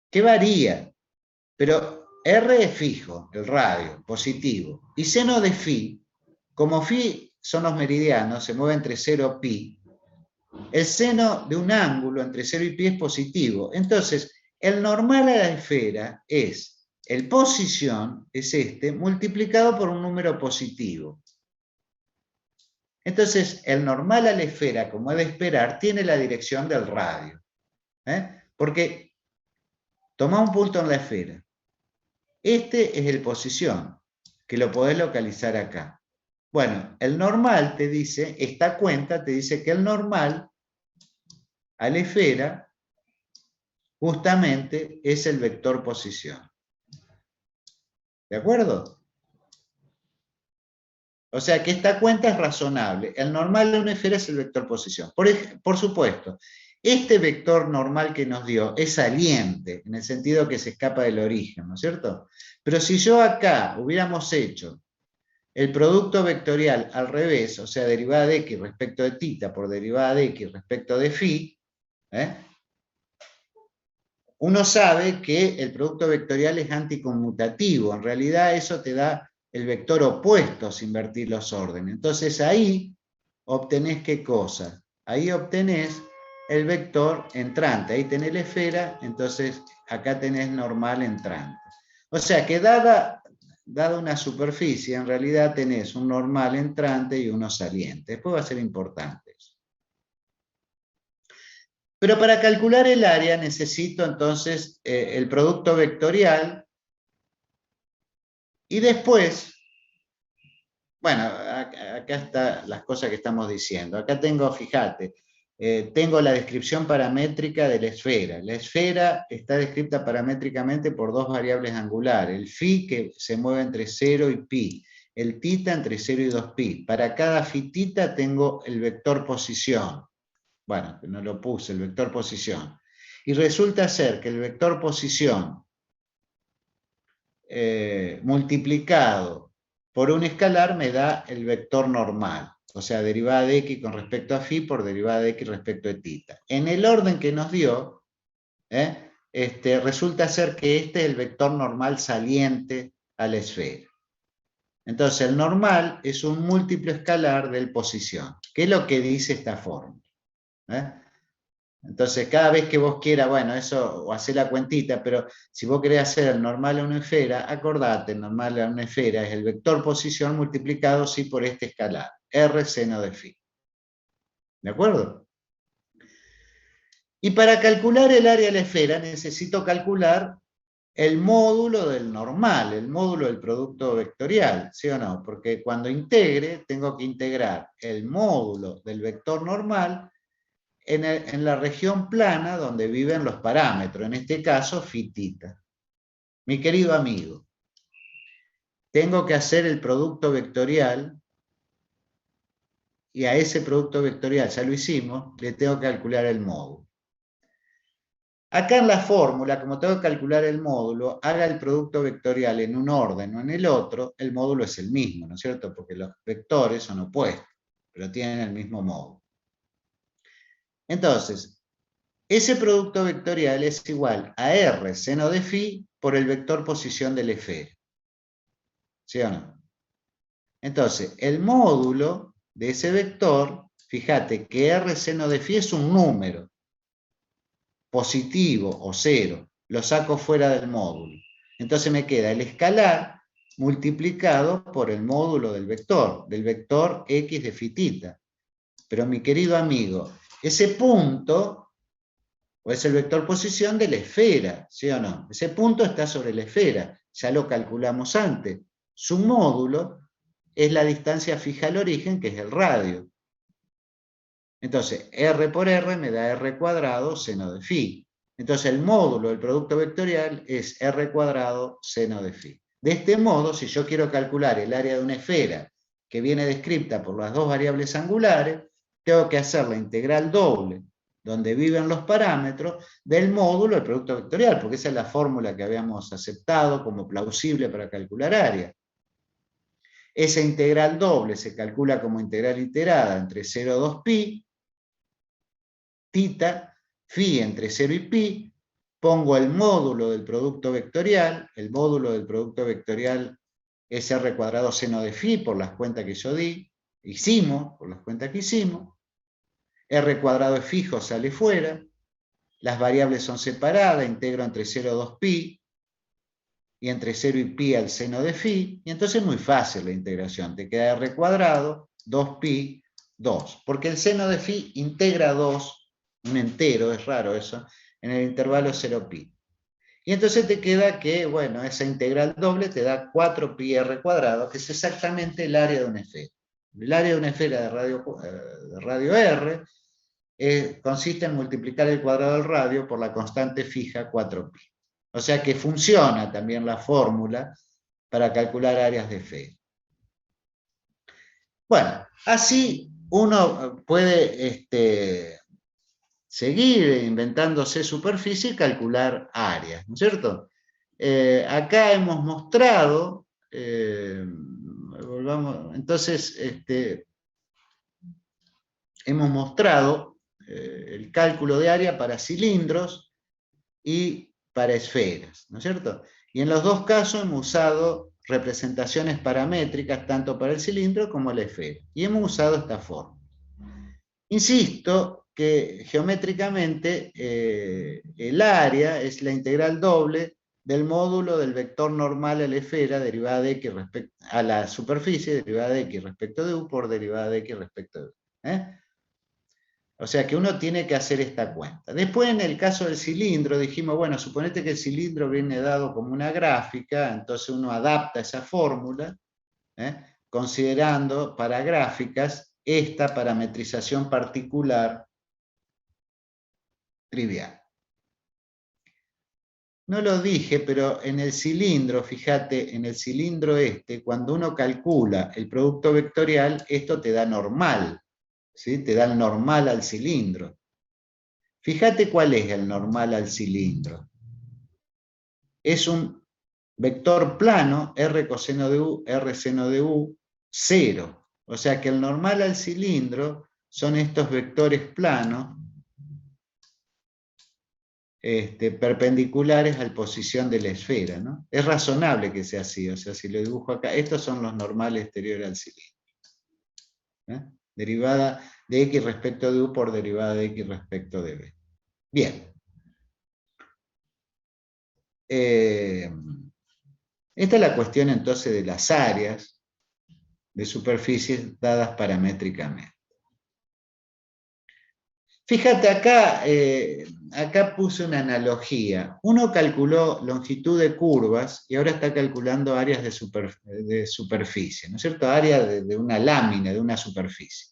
Speaker 1: que varía, pero R es fijo, el radio, positivo. Y seno de phi, como phi son los meridianos, se mueve entre 0 y pi, el seno de un ángulo entre 0 y pi es positivo. Entonces, el normal a la esfera es, el posición es multiplicado por un número positivo. Entonces, el normal a la esfera, como es de esperar, tiene la dirección del radio. Porque toma un punto en la esfera. Este es el posición, que lo podés localizar acá. Bueno, el normal te dice, esta cuenta te dice que el normal a la esfera, justamente es el vector posición. ¿De acuerdo? O sea que esta cuenta es razonable. El normal de una esfera es el vector posición. Por supuesto, este vector normal que nos dio es saliente, en el sentido que se escapa del origen, ¿no es cierto? Pero si yo acá hubiéramos hecho el producto vectorial al revés, o sea, derivada de x respecto de tita por derivada de x respecto de phi, uno sabe que el producto vectorial es anticonmutativo. En realidad eso te da el vector opuesto sin invertir los órdenes. Entonces ahí obtenés ¿qué cosa? Ahí obtenés el vector entrante. Ahí tenés la esfera, entonces acá tenés normal entrante. O sea que dada una superficie, en realidad tenés un normal entrante y uno saliente. Después va a ser importante eso. Pero para calcular el área necesito entonces el producto vectorial y después, bueno, acá están las cosas que estamos diciendo. Acá tengo, fíjate, tengo la descripción paramétrica de la esfera. La esfera está descrita paramétricamente por dos variables angulares. El phi que se mueve entre 0 y pi. El tita entre 0 y 2pi. Para cada phi tita tengo el vector posición. Bueno, no lo puse, el vector posición. Y resulta ser que el vector posición multiplicado por un escalar me da el vector normal. O sea, derivada de x con respecto a phi por derivada de x respecto a tita. En el orden que nos dio, resulta ser que este es el vector normal saliente a la esfera. Entonces, el normal es un múltiplo escalar del posición. ¿Qué es lo que dice esta fórmula? Entonces, cada vez que vos quieras, bueno, eso, o hacer la cuentita, pero si vos querés hacer el normal a una esfera, acordate, el normal a una esfera es el vector posición multiplicado, sí, por este escalar, r seno de phi. ¿De acuerdo? Y para calcular el área de la esfera, necesito calcular el módulo del normal, el módulo del producto vectorial, ¿sí o no? Porque cuando integre, tengo que integrar el módulo del vector normal en la región plana donde viven los parámetros, en este caso phi tita. Mi querido amigo, tengo que hacer el producto vectorial y a ese producto vectorial, ya lo hicimos, le tengo que calcular el módulo. Acá en la fórmula, como tengo que calcular el módulo, haga el producto vectorial en un orden o en el otro, el módulo es el mismo, ¿no es cierto? Porque los vectores son opuestos, pero tienen el mismo módulo. Entonces, ese producto vectorial es igual a r seno de phi por el vector posición de la esfera. ¿Sí o no? Entonces, el módulo de ese vector, fíjate que r seno de phi es un número positivo o cero, lo saco fuera del módulo. Entonces me queda el escalar multiplicado por el módulo del vector x de phi tita. Pero mi querido amigo, ese punto, o es el vector posición de la esfera, ¿sí o no? Ese punto está sobre la esfera, ya lo calculamos antes. Su módulo es la distancia fija al origen, que es el radio. Entonces, r por r me da r cuadrado seno de phi. Entonces, el módulo del producto vectorial es r cuadrado seno de phi. De este modo, si yo quiero calcular el área de una esfera que viene descrita por las dos variables angulares, tengo que hacer la integral doble, donde viven los parámetros, del módulo del producto vectorial, porque esa es la fórmula que habíamos aceptado como plausible para calcular área. Esa integral doble se calcula como integral iterada entre 0 y 2pi, tita, phi entre 0 y pi, pongo el módulo del producto vectorial, el módulo del producto vectorial es r cuadrado seno de phi por las cuentas que yo por las cuentas que hicimos, r cuadrado es fijo, sale fuera, las variables son separadas, integro entre 0 y 2pi, y entre 0 y pi al seno de phi, y entonces es muy fácil la integración, te queda r cuadrado, 2pi, 2, porque el seno de phi integra 2, un entero, es raro eso, en el intervalo 0pi. Y entonces te queda que, bueno, esa integral doble te da 4pi r cuadrado, que es exactamente el área de una esfera. El área de una esfera de radio R consiste en multiplicar el cuadrado del radio por la constante fija 4pi. O sea que funciona también la fórmula para calcular áreas de esfera. Bueno, así uno puede seguir inventándose superficie y calcular áreas, ¿no es cierto? Acá hemos mostrado, entonces, hemos mostrado el cálculo de área para cilindros y para esferas, ¿no es cierto? Y en los dos casos hemos usado representaciones paramétricas tanto para el cilindro como la esfera. Y hemos usado esta forma. Insisto que geométricamente el área es la integral doble del módulo del vector normal a la esfera derivada de x respecto a la superficie derivada de x respecto de u por derivada de x respecto de u. O sea que uno tiene que hacer esta cuenta. Después, en el caso del cilindro, dijimos, bueno, suponete que el cilindro viene dado como una gráfica, entonces uno adapta esa fórmula, considerando para gráficas esta parametrización particular trivial. No lo dije, pero en el cilindro, fíjate, en el cilindro cuando uno calcula el producto vectorial, esto te da normal, ¿sí? Te da el normal al cilindro. Fíjate cuál es el normal al cilindro. Es un vector plano, R coseno de U, R seno de U, 0. O sea que el normal al cilindro son estos vectores planos perpendiculares a la posición de la esfera, ¿no? Es razonable que sea así, o sea, si lo dibujo acá, estos son los normales exteriores al cilindro. Derivada de x respecto de u por derivada de x respecto de b. Bien. Esta es la cuestión entonces de las áreas de superficies dadas paramétricamente. Fíjate acá, acá puse una analogía. Uno calculó longitud de curvas y ahora está calculando áreas de superficie, ¿no es cierto? Área de una lámina, de una superficie.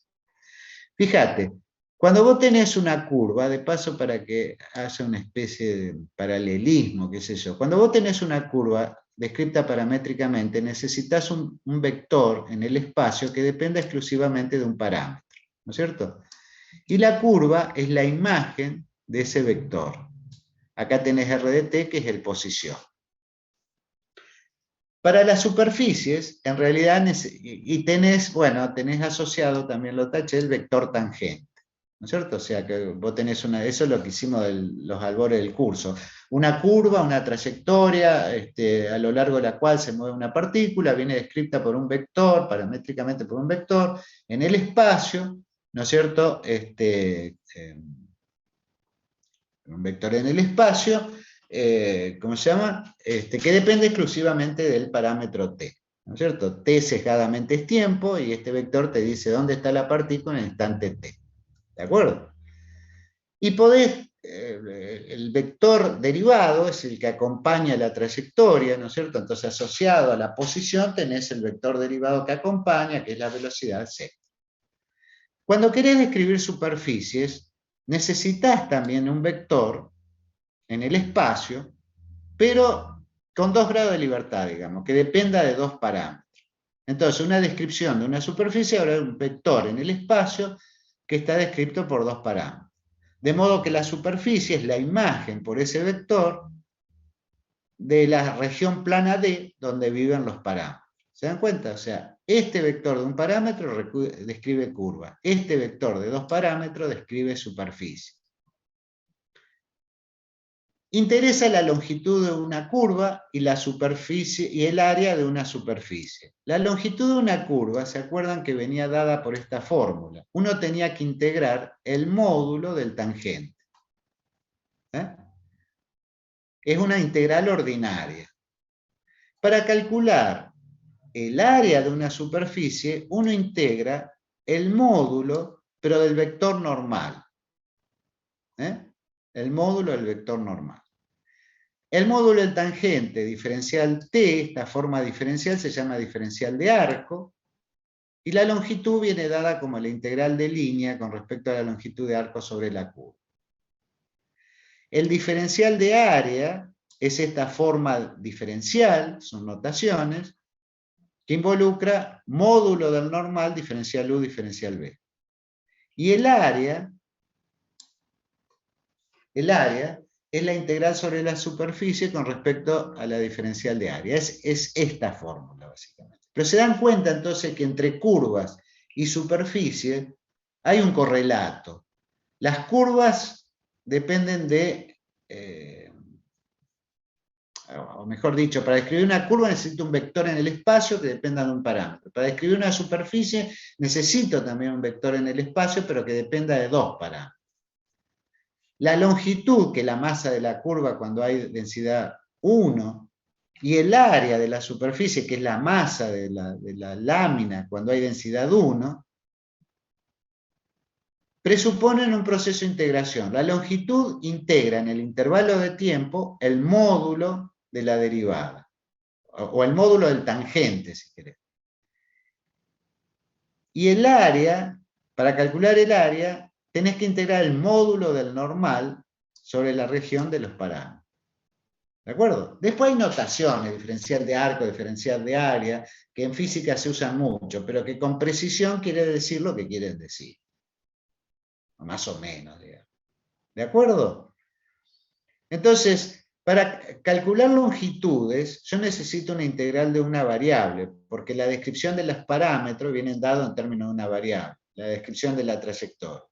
Speaker 1: Fíjate, cuando vos tenés una curva, de paso para que haya una especie de paralelismo, qué sé yo, cuando vos tenés una curva descrita paramétricamente, necesitas un vector en el espacio que dependa exclusivamente de un parámetro, ¿no es cierto? Y la curva es la imagen de ese vector. Acá tenés R de t, que es el posición. Para las superficies, en realidad, y tenés, bueno, tenés asociado, también lo taché, el vector tangente, ¿no es cierto? O sea, que vos tenés eso es lo que hicimos los albores del curso. Una curva, una trayectoria, a lo largo de la cual se mueve una partícula, viene descrita por un vector, paramétricamente por un vector, en el espacio, ¿no es cierto? Un vector en el espacio, ¿cómo se llama? Que depende exclusivamente del parámetro t, ¿no es cierto? T sesgadamente es tiempo y este vector te dice dónde está la partícula en el instante t. ¿De acuerdo? Y podés, el vector derivado es el que acompaña la trayectoria, ¿no es cierto? Entonces asociado a la posición tenés el vector derivado que acompaña, que es la velocidad z. Cuando querés describir superficies, necesitas también un vector en el espacio, pero con 2 grados de libertad, digamos, que dependa de 2 parámetros. Entonces, una descripción de una superficie habrá un vector en el espacio que está descrito por 2 parámetros. De modo que la superficie es la imagen por ese vector de la región plana D donde viven los parámetros. ¿Se dan cuenta? O sea, este vector de un parámetro describe curva. Este vector de 2 parámetros describe superficie. Interesa la longitud de una curva y la superficie y el área de una superficie. La longitud de una curva, ¿se acuerdan que venía dada por esta fórmula? Uno tenía que integrar el módulo del tangente. Es una integral ordinaria. Para calcular el área de una superficie, uno integra el módulo, pero del vector normal. El módulo del vector normal. El módulo del tangente diferencial t, esta forma diferencial se llama diferencial de arco, Y la longitud viene dada como la integral de línea con respecto a la longitud de arco sobre la curva. El diferencial de área es esta forma diferencial, son notaciones, que involucra módulo del normal, diferencial U, diferencial B. Y el área es la integral sobre la superficie con respecto a la diferencial de área. Es esta fórmula, básicamente. Pero se dan cuenta entonces que entre curvas y superficie hay un correlato. Las curvas dependen de, o mejor dicho, para describir una curva necesito un vector en el espacio que dependa de un parámetro. Para describir una superficie necesito también un vector en el espacio, pero que dependa de dos parámetros. La longitud, que es la masa de la curva cuando hay densidad 1, y el área de la superficie, que es la masa de la lámina cuando hay densidad 1, presuponen un proceso de integración. La longitud integra en el intervalo de tiempo el módulo de la derivada, o el módulo del tangente, si querés. Y el área, para calcular el área, tenés que integrar el módulo del normal sobre la región de los parámetros. ¿De acuerdo? Después hay notaciones, diferencial de arco, diferencial de área, que en física se usan mucho, pero que con precisión quiere decir lo que quieren decir. Más o menos, digamos. ¿De acuerdo? Entonces, para calcular longitudes, yo necesito una integral de una variable, porque la descripción de los parámetros vienen dados en términos de una variable, la descripción de la trayectoria.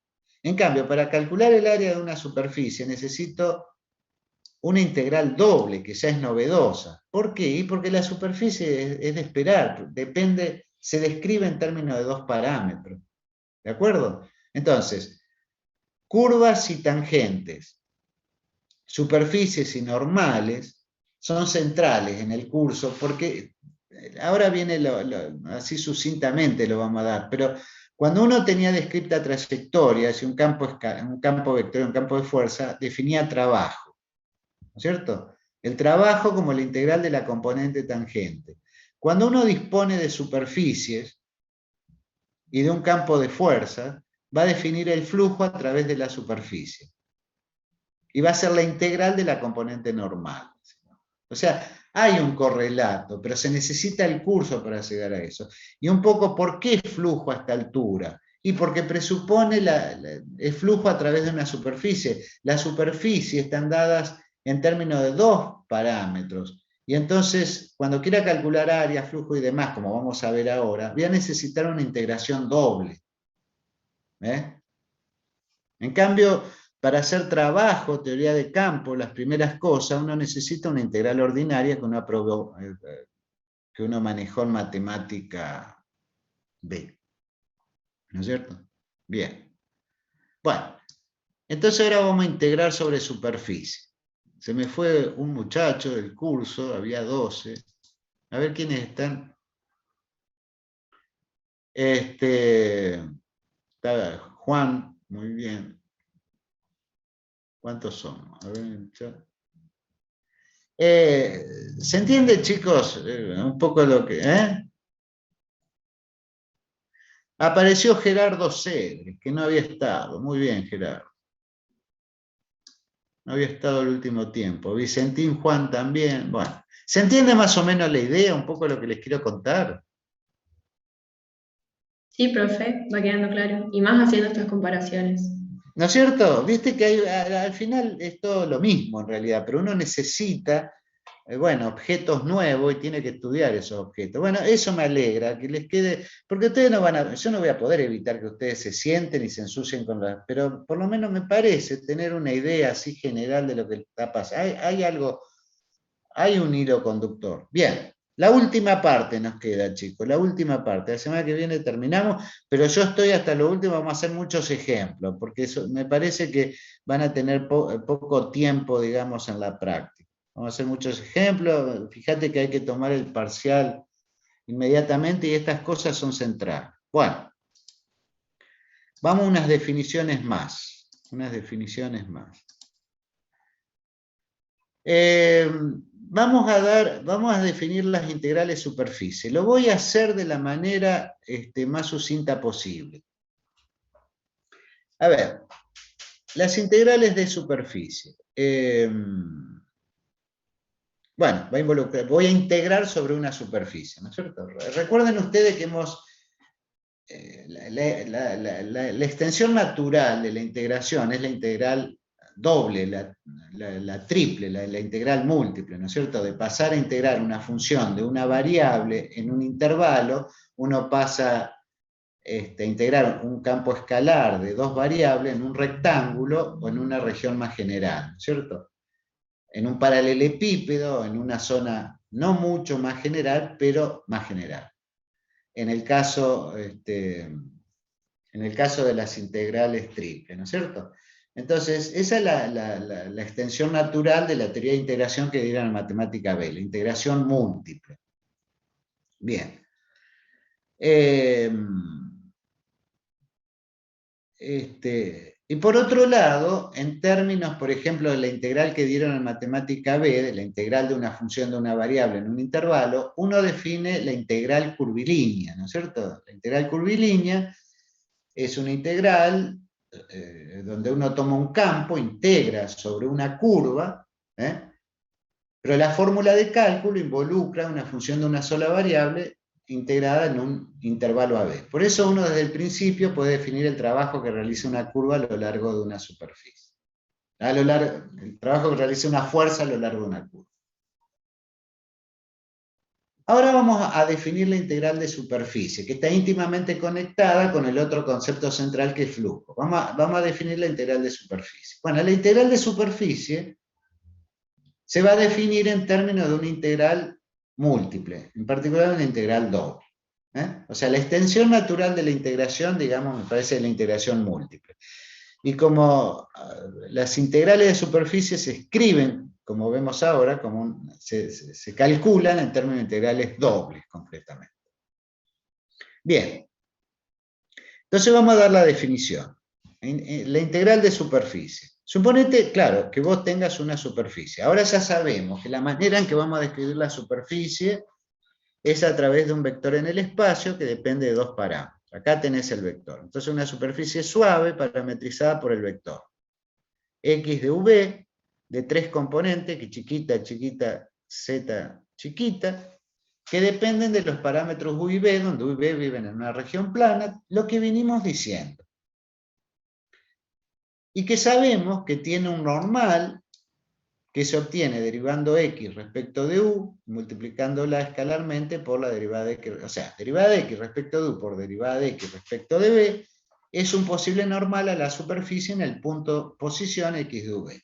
Speaker 1: En cambio, para calcular el área de una superficie necesito una integral doble, que ya es novedosa. ¿Por qué? Porque la superficie es de esperar, depende, se describe en términos de dos parámetros. ¿De acuerdo? Entonces, curvas y tangentes, superficies y normales, son centrales en el curso, porque ahora viene, así sucintamente lo vamos a dar, pero cuando uno tenía descripta trayectoria, si un campo vectorial, un campo de fuerza, definía trabajo, ¿no es cierto? El trabajo como la integral de la componente tangente. Cuando uno dispone de superficies y de un campo de fuerza, va a definir el flujo a través de la superficie. Y va a ser la integral de la componente normal. O sea, hay un correlato, pero se necesita el curso para llegar a eso. Y un poco, ¿por qué flujo a esta altura? Y porque presupone el flujo a través de una superficie. Las superficies están dadas en términos de dos parámetros. Y entonces, cuando quiera calcular área, flujo y demás, como vamos a ver ahora, voy a necesitar una integración doble. En cambio, para hacer trabajo, teoría de campo, las primeras cosas, uno necesita una integral ordinaria que uno manejó en matemática B. ¿No es cierto? Bien. Bueno, entonces ahora vamos a integrar sobre superficie. Se me fue un muchacho del curso, había 12. A ver quiénes están. Está Juan, muy bien. ¿Cuántos son? A ver en el chat. ¿Se entiende, chicos? Un poco lo que... Apareció Gerardo Cedres, que no había estado. Muy bien, Gerardo. No había estado el último tiempo. Vicentín Juan también. Bueno, ¿se entiende más o menos la idea, un poco lo que les quiero contar?
Speaker 4: Sí, profe, va quedando claro. Y más haciendo estas comparaciones.
Speaker 1: ¿No es cierto? Viste que al final es todo lo mismo en realidad, pero uno necesita, bueno, objetos nuevos y tiene que estudiar esos objetos. Bueno, eso me alegra, que les quede, porque ustedes no van a, yo no voy a poder evitar que ustedes se sienten y se ensucien con las, pero por lo menos me parece tener una idea así general de lo que está pasando. Hay algo, hay un hilo conductor. Bien. La última parte nos queda, chicos, la última parte. La semana que viene terminamos, pero yo estoy hasta lo último, vamos a hacer muchos ejemplos, porque eso, me parece que van a tener poco tiempo, digamos, en la práctica. Vamos a hacer muchos ejemplos, fíjate que hay que tomar el parcial inmediatamente y estas cosas son centrales. Bueno, vamos a unas definiciones más, Vamos a definir las integrales superficie. Lo voy a hacer de la manera más sucinta posible. A ver, las integrales de superficie. Bueno, voy a integrar sobre una superficie, ¿no es cierto? Recuerden ustedes que hemos... la extensión natural de la integración es la integral doble, la triple, la integral múltiple, ¿no es cierto? De pasar a integrar una función de una variable en un intervalo, uno pasa a integrar un campo escalar de dos variables en un rectángulo o en una región más general, ¿no es cierto? En un paralelepípedo, en una zona no mucho más general, pero más general. En el caso de las integrales triples, ¿no es cierto? Entonces, esa es la extensión natural de la teoría de integración que dieron en matemática B, la integración múltiple. Bien. Y por otro lado, en términos, por ejemplo, de la integral que dieron en matemática B, de la integral de una función de una variable en un intervalo, uno define la integral curvilínea, ¿no es cierto? La integral curvilínea es una integral donde uno toma un campo, integra sobre una curva, pero la fórmula de cálculo involucra una función de una sola variable integrada en un intervalo AB. Por eso uno desde el principio puede definir el trabajo que realiza una curva a lo largo de una superficie. El trabajo que realiza una fuerza a lo largo de una curva. Ahora vamos a definir la integral de superficie, que está íntimamente conectada con el otro concepto central que es flujo. Vamos a definir la integral de superficie. Bueno, la integral de superficie se va a definir en términos de una integral múltiple, en particular una integral doble. O sea, la extensión natural de la integración, digamos, me parece la integración múltiple. Y como las integrales de superficie se escriben, como vemos ahora, se calculan en términos de integrales dobles, concretamente. Bien. Entonces vamos a dar la definición. La integral de superficie. Suponete, claro, que vos tengas una superficie. Ahora ya sabemos que la manera en que vamos a describir la superficie es a través de un vector en el espacio que depende de dos parámetros. Acá tenés el vector. Entonces una superficie suave parametrizada por el vector. X de V, de tres componentes, que chiquita, chiquita, Z, chiquita, que dependen de los parámetros U y V, donde U y V viven en una región plana, lo que vinimos diciendo. Y que sabemos que tiene un normal que se obtiene derivando X respecto de U, multiplicándola escalarmente por la derivada de X, o sea, derivada de X respecto de U por derivada de X respecto de V, es un posible normal a la superficie en el punto posición X de V.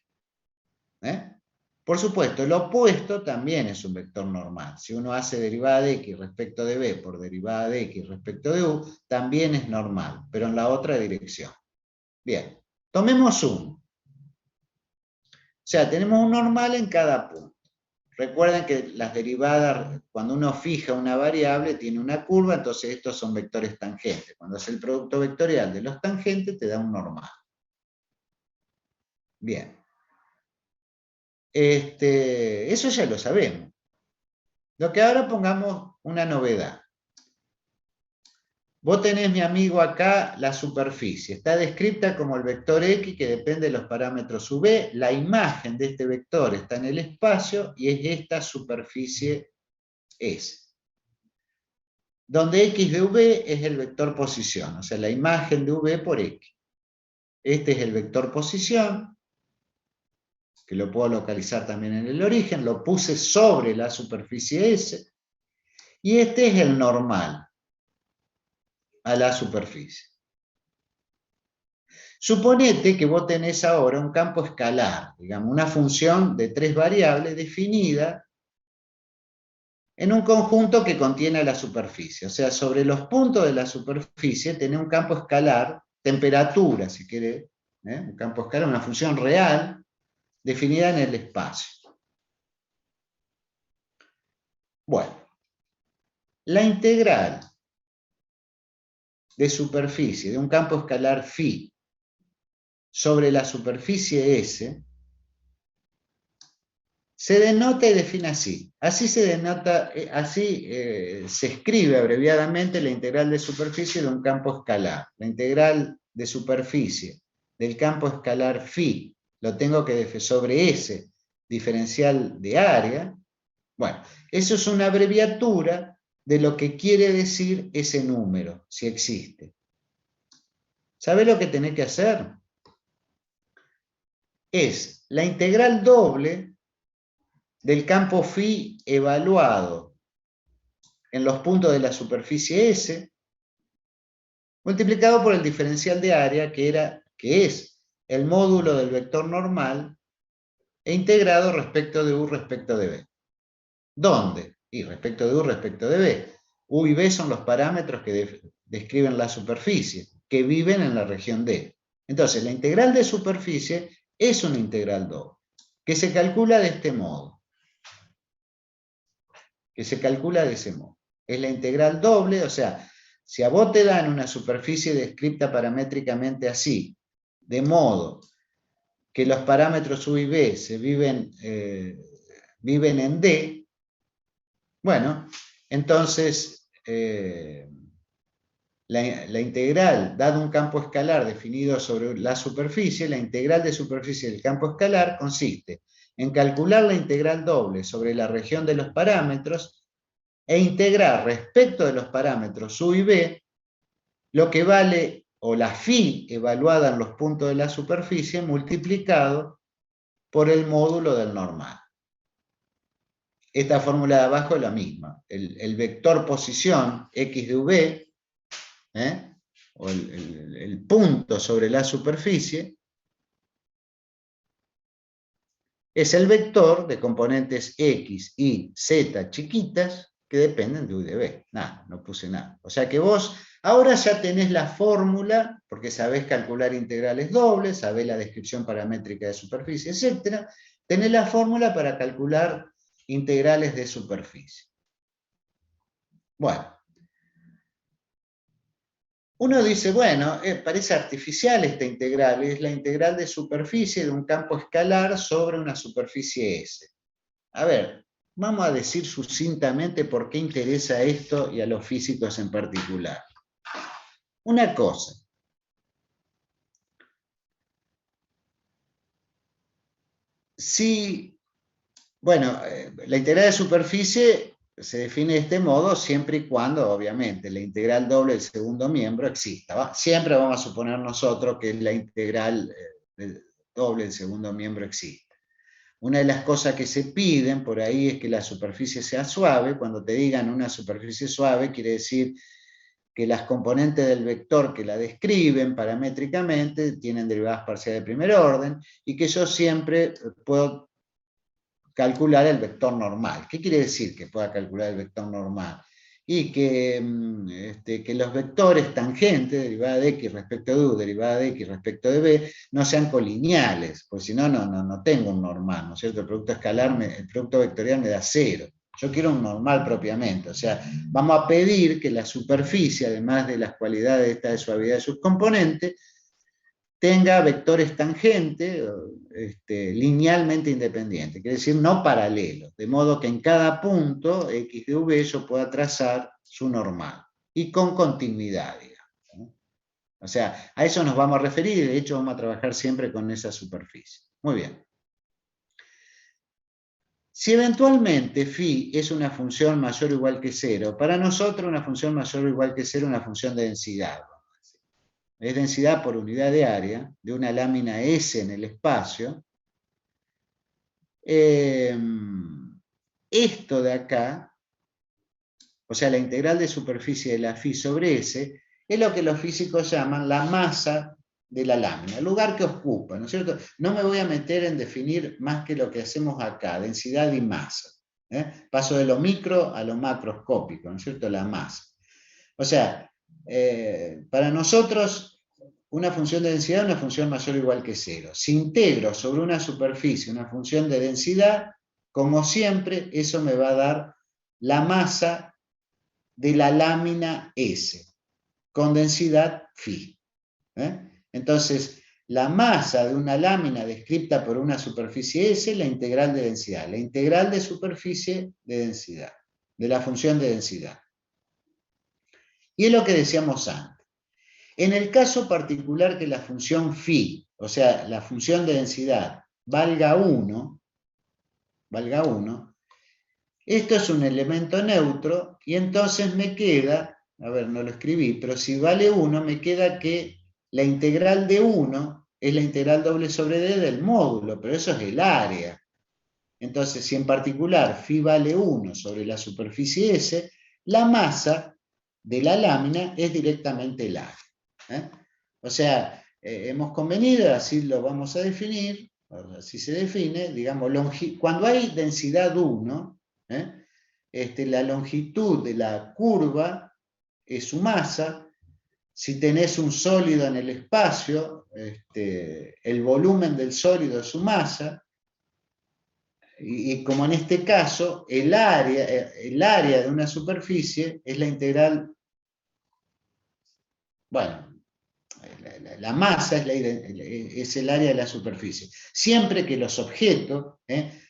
Speaker 1: Por supuesto, el opuesto también es un vector normal. Si uno hace derivada de X respecto de V por derivada de X respecto de U, también es normal, pero en la otra dirección. Bien, tomemos uno. O sea, tenemos un normal en cada punto. Recuerden que las derivadas, cuando uno fija una variable, tiene una curva, entonces estos son vectores tangentes. Cuando hace el producto vectorial de los tangentes, te da un normal. Bien. Eso ya lo sabemos. Lo que ahora pongamos una novedad. Vos tenés, mi amigo, acá la superficie. Está descrita como el vector X que depende de los parámetros UV. La imagen de este vector está en el espacio y es esta superficie S. Donde X de V es el vector posición, o sea, la imagen de V por X. Este es el vector posición, que lo puedo localizar también en el origen, lo puse sobre la superficie S, y este es el normal a la superficie. Suponete que vos tenés ahora un campo escalar, digamos, una función de tres variables definida en un conjunto que contiene la superficie. O sea, sobre los puntos de la superficie tenés un campo escalar, temperatura, si querés, un campo escalar, una función real, definida en el espacio. Bueno, la integral de superficie de un campo escalar φ sobre la superficie S se denota y define así. Así se denota, se escribe abreviadamente la integral de superficie de un campo escalar. La integral de superficie del campo escalar φ, lo tengo que definir sobre S, diferencial de área. Bueno, eso es una abreviatura de lo que quiere decir ese número, si existe. ¿Sabés lo que tenés que hacer? Es la integral doble del campo φ evaluado en los puntos de la superficie S, multiplicado por el diferencial de área, que es el módulo del vector normal, e integrado respecto de U respecto de B. ¿Dónde? Y respecto de U respecto de B. U y B son los parámetros que describen la superficie, que viven en la región D. Entonces, la integral de superficie es una integral doble, que se calcula de este modo. Que se calcula de ese modo. Es la integral doble, o sea, si a vos te dan una superficie descrita paramétricamente así, de modo que los parámetros U y B viven en D, bueno, entonces la integral, dado un campo escalar definido sobre la superficie, la integral de superficie del campo escalar consiste en calcular la integral doble sobre la región de los parámetros e integrar respecto de los parámetros U y B lo que vale, o la φ evaluada en los puntos de la superficie, multiplicado por el módulo del normal. Esta fórmula de abajo es la misma. El vector posición x de v, o el punto sobre la superficie, es el vector de componentes x, y, z chiquitas que dependen de u y de b. Nada, no puse nada. O sea que vos ahora ya tenés la fórmula, porque sabés calcular integrales dobles, sabés la descripción paramétrica de superficie, etc. Tenés la fórmula para calcular integrales de superficie. Bueno. Uno dice, bueno, parece artificial esta integral, es la integral de superficie de un campo escalar sobre una superficie S. A ver, vamos a decir sucintamente por qué interesa esto y a los físicos en particular. Una cosa. Si, bueno, la integral de superficie se define de este modo siempre y cuando, obviamente, la integral doble del segundo miembro exista. ¿Va? Siempre vamos a suponer nosotros que la integral doble del segundo miembro existe. Una de las cosas que se piden por ahí es que la superficie sea suave. Cuando te digan una superficie suave, quiere decir que las componentes del vector que la describen paramétricamente tienen derivadas parciales de primer orden y que yo siempre puedo calcular el vector normal. ¿Qué quiere decir que pueda calcular el vector normal? Y que los vectores tangentes, derivada de x respecto de u, derivada de x respecto de b, no sean colineales, porque si no, no tengo un normal, ¿no es cierto? El producto escalar, el producto vectorial me da 0. Yo quiero un normal propiamente, o sea, vamos a pedir que la superficie, además de las cualidades esta de suavidad de sus componentes, tenga vectores tangentes linealmente independientes, quiere decir no paralelos, de modo que en cada punto x de v yo pueda trazar su normal, y con continuidad, digamos. O sea, a eso nos vamos a referir, y de hecho vamos a trabajar siempre con esa superficie. Muy bien. Si eventualmente φ es una función mayor o igual que 0, para nosotros una función mayor o igual que 0 es una función de densidad. Es densidad por unidad de área de una lámina S en el espacio. Esto de acá, o sea, la integral de superficie de la φ sobre S, es lo que los físicos llaman la masa de la lámina, el lugar que ocupa, ¿no es cierto? No me voy a meter en definir más que lo que hacemos acá, densidad y masa. Paso de lo micro a lo macroscópico, ¿no es cierto? La masa. O sea, para nosotros una función de densidad es una función mayor o igual que 0. Si integro sobre una superficie una función de densidad, como siempre, eso me va a dar la masa de la lámina S, con densidad φ. Entonces, la masa de una lámina descrita por una superficie S, la integral de densidad, la integral de superficie de densidad, de la función de densidad. Y es lo que decíamos antes. En el caso particular que la función phi, o sea, la función de densidad, valga 1, esto es un elemento neutro, y entonces me queda, a ver, no lo escribí, pero si vale 1, me queda que la integral de 1 es la integral doble sobre D del módulo, pero eso es el área. Entonces, si en particular phi vale 1 sobre la superficie S, la masa de la lámina es directamente el área. O sea, hemos convenido, así lo vamos a definir, así se define, digamos, cuando hay densidad 1, la longitud de la curva es su masa. Si tenés un sólido en el espacio, el volumen del sólido es su masa, y como en este caso, el área de una superficie es la integral, bueno, la masa es el área de la superficie. Siempre que los objetos,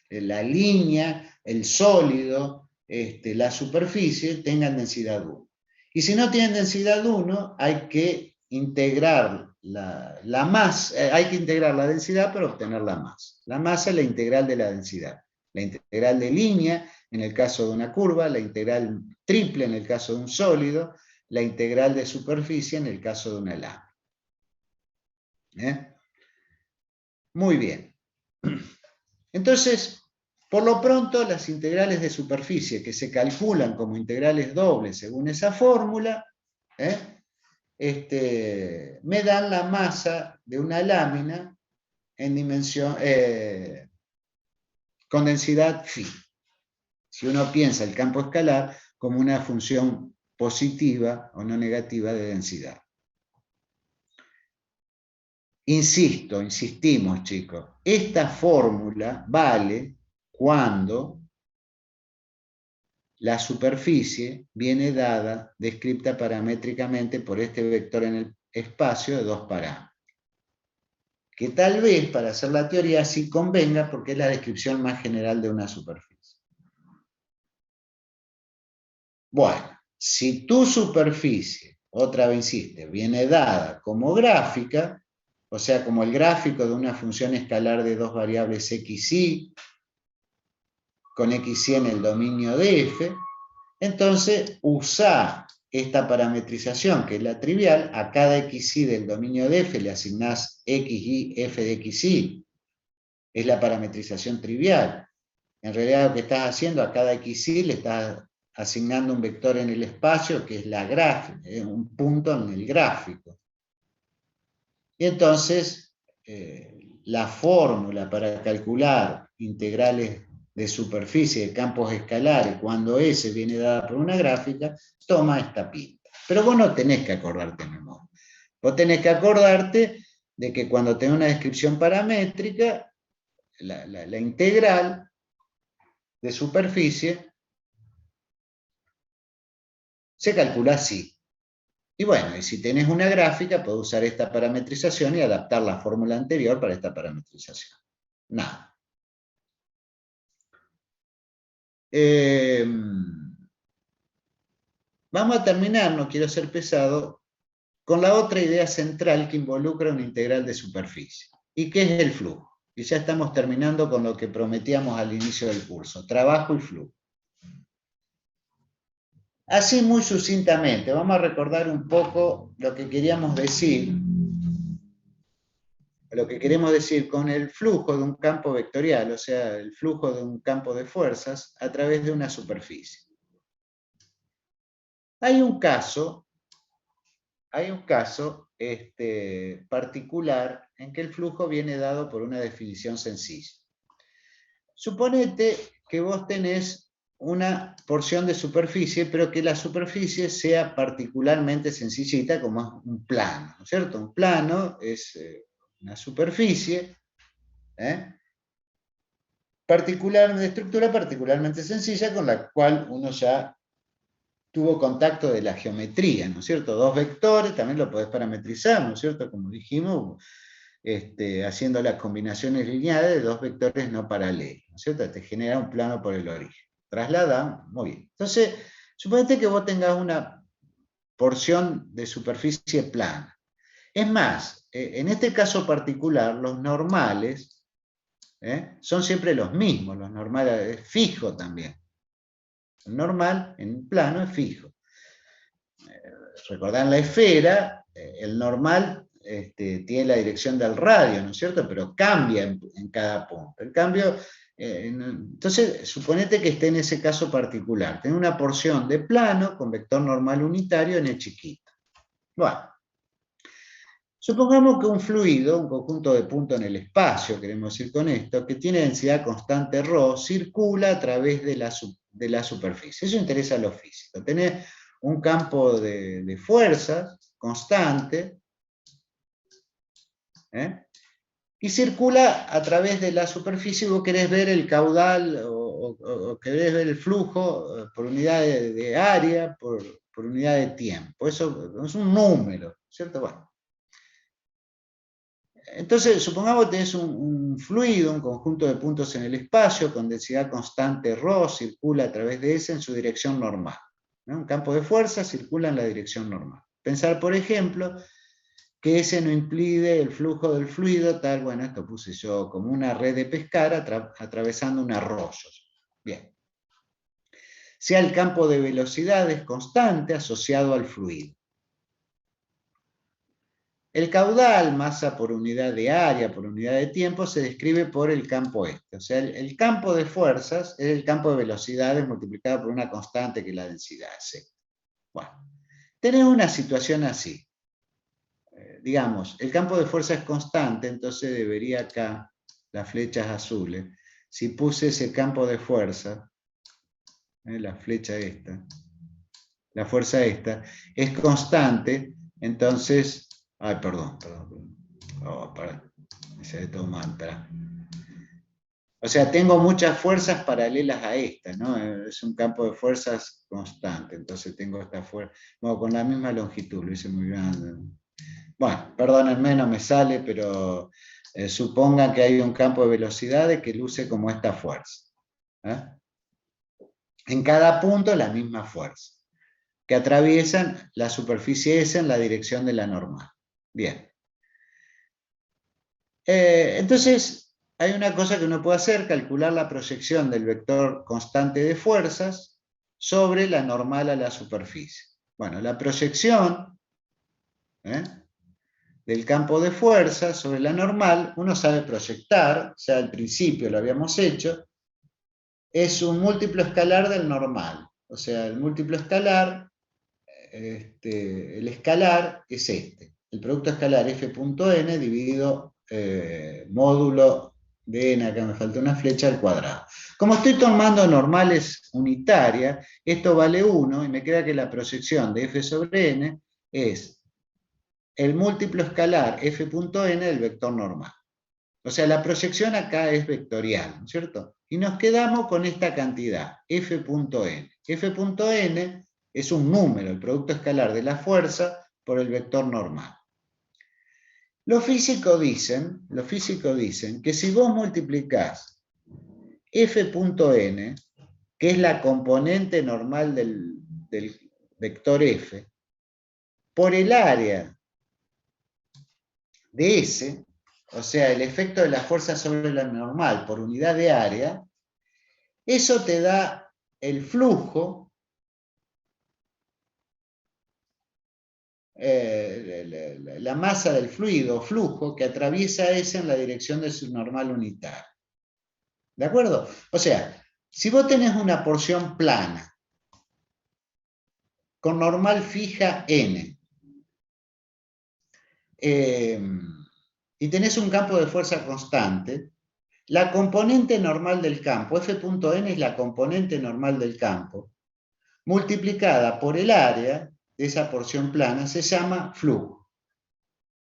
Speaker 1: la línea, el sólido, la superficie, tengan densidad 1. Y si no tienen densidad 1, hay que integrar la masa, hay que integrar la densidad para obtener la masa. La masa es la integral de la densidad. La integral de línea, en el caso de una curva, la integral triple en el caso de un sólido, la integral de superficie en el caso de una lámina. Muy bien. Entonces, por lo pronto, las integrales de superficie que se calculan como integrales dobles según esa fórmula, me dan la masa de una lámina en dimensión, con densidad phi. Si uno piensa el campo escalar como una función positiva o no negativa de densidad. Insistimos, chicos, esta fórmula vale cuando la superficie viene dada, descrita paramétricamente por este vector en el espacio de 2 parámetros. Que tal vez para hacer la teoría sí convenga porque es la descripción más general de una superficie. Bueno, si tu superficie, otra vez insiste, viene dada como gráfica, o sea, como el gráfico de una función escalar de 2 variables x y, con x y en el dominio de f, entonces usa esta parametrización, que es la trivial, a cada xy del dominio de f le asignás xy f de xy. Es la parametrización trivial. En realidad lo que estás haciendo a cada xy le estás asignando un vector en el espacio, que es la gráfica, un punto en el gráfico. Y entonces, la fórmula para calcular integrales de superficie de campos escalares, cuando S viene dada por una gráfica, toma esta pinta. Pero vos no tenés que acordarte de memoria. Vos tenés que acordarte de que cuando tenés una descripción paramétrica, la integral de superficie se calcula así. Y bueno, y si tenés una gráfica, podés usar esta parametrización y adaptar la fórmula anterior para esta parametrización. Nada. Vamos a terminar, no quiero ser pesado, con la otra idea central que involucra una integral de superficie, y que es el flujo. Y ya estamos terminando con lo que prometíamos al inicio del curso, trabajo y flujo. Así muy sucintamente, vamos a recordar un poco lo que queríamos decir, con el flujo de un campo vectorial, o sea, el flujo de un campo de fuerzas a través de una superficie. Hay un caso particular en que el flujo viene dado por una definición sencilla. Suponete que vos tenés una porción de superficie, pero que la superficie sea particularmente sencillita, como es un plano, ¿no es cierto? Un plano es una superficie, de estructura particularmente sencilla, con la cual uno ya tuvo contacto de la geometría, ¿no es cierto? Dos vectores, también lo podés parametrizar, ¿no es cierto? Como dijimos, haciendo las combinaciones lineales de dos vectores no paralelos, ¿no es cierto? Te genera un plano por el origen. Traslada, muy bien. Entonces, suponete que vos tengas una porción de superficie plana. Es más, en este caso particular, los normales son siempre los mismos, los normales es fijo también. El normal en plano es fijo. Recordad la esfera, el normal tiene la dirección del radio, ¿no es cierto? Pero cambia en cada punto. El cambio, entonces, suponete que esté en ese caso particular. Tiene una porción de plano con vector normal unitario en el chiquito. Bueno. Supongamos que un fluido, un conjunto de puntos en el espacio, queremos decir con esto, que tiene densidad constante ρ, circula a través de la superficie. Eso interesa a los físicos. Tenés un campo de fuerza constante, y circula a través de la superficie y vos querés ver el caudal o querés ver el flujo por unidad de área, por unidad de tiempo. Eso es un número, ¿cierto? Bueno. Entonces, supongamos que tenés un fluido, un conjunto de puntos en el espacio con densidad constante ρ, circula a través de ese en su dirección normal. ¿No? Un campo de fuerza circula en la dirección normal. Pensar, por ejemplo, que ese no impide el flujo del fluido, tal, bueno, esto puse yo como una red de pescar atravesando un arroyo. Bien. Sea el campo de velocidades constante asociado al fluido. El caudal, masa por unidad de área, por unidad de tiempo, se describe por el campo este. O sea, el campo de fuerzas es el campo de velocidades multiplicado por una constante que es la densidad C. Bueno, tenemos una situación así. Digamos, el campo de fuerza es constante, entonces debería acá, las flechas azules, si puse ese campo de fuerza, la flecha esta, la fuerza esta, es constante, entonces... Ay, perdón. Oh, ese es todo mal, pará. O sea, tengo muchas fuerzas paralelas a esta, ¿no? Es un campo de fuerzas constante, entonces tengo esta fuerza, bueno, con la misma longitud, lo hice muy grande. Bueno, perdónenme, no me sale, pero supongan que hay un campo de velocidades que luce como esta fuerza. En cada punto la misma fuerza, que atraviesan la superficie S en la dirección de la normal. Bien. Entonces, hay una cosa que uno puede hacer, calcular la proyección del vector constante de fuerzas sobre la normal a la superficie. Bueno, la proyección del campo de fuerza sobre la normal, uno sabe proyectar, ya al principio lo habíamos hecho, es un múltiplo escalar del normal. O sea, el múltiplo escalar, el escalar es este. El producto escalar f.n dividido módulo de n, acá me falta una flecha, al cuadrado. Como estoy tomando normales unitarias, esto vale 1 y me queda que la proyección de f sobre n es el múltiplo escalar f.n del vector normal. O sea, la proyección acá es vectorial, ¿no es cierto? Y nos quedamos con esta cantidad, f.n. f.n es un número, el producto escalar de la fuerza por el vector normal. Los físicos dicen que si vos multiplicás f.n, que es la componente normal del vector f, por el área de S, o sea, el efecto de la fuerza sobre la normal por unidad de área, eso te da el flujo, la masa del fluido, flujo, que atraviesa S en la dirección de su normal unitaria. ¿De acuerdo? O sea, si vos tenés una porción plana, con normal fija N, y tenés un campo de fuerza constante, la componente normal del campo, f.n es la componente normal del campo, multiplicada por el área de esa porción plana, se llama flujo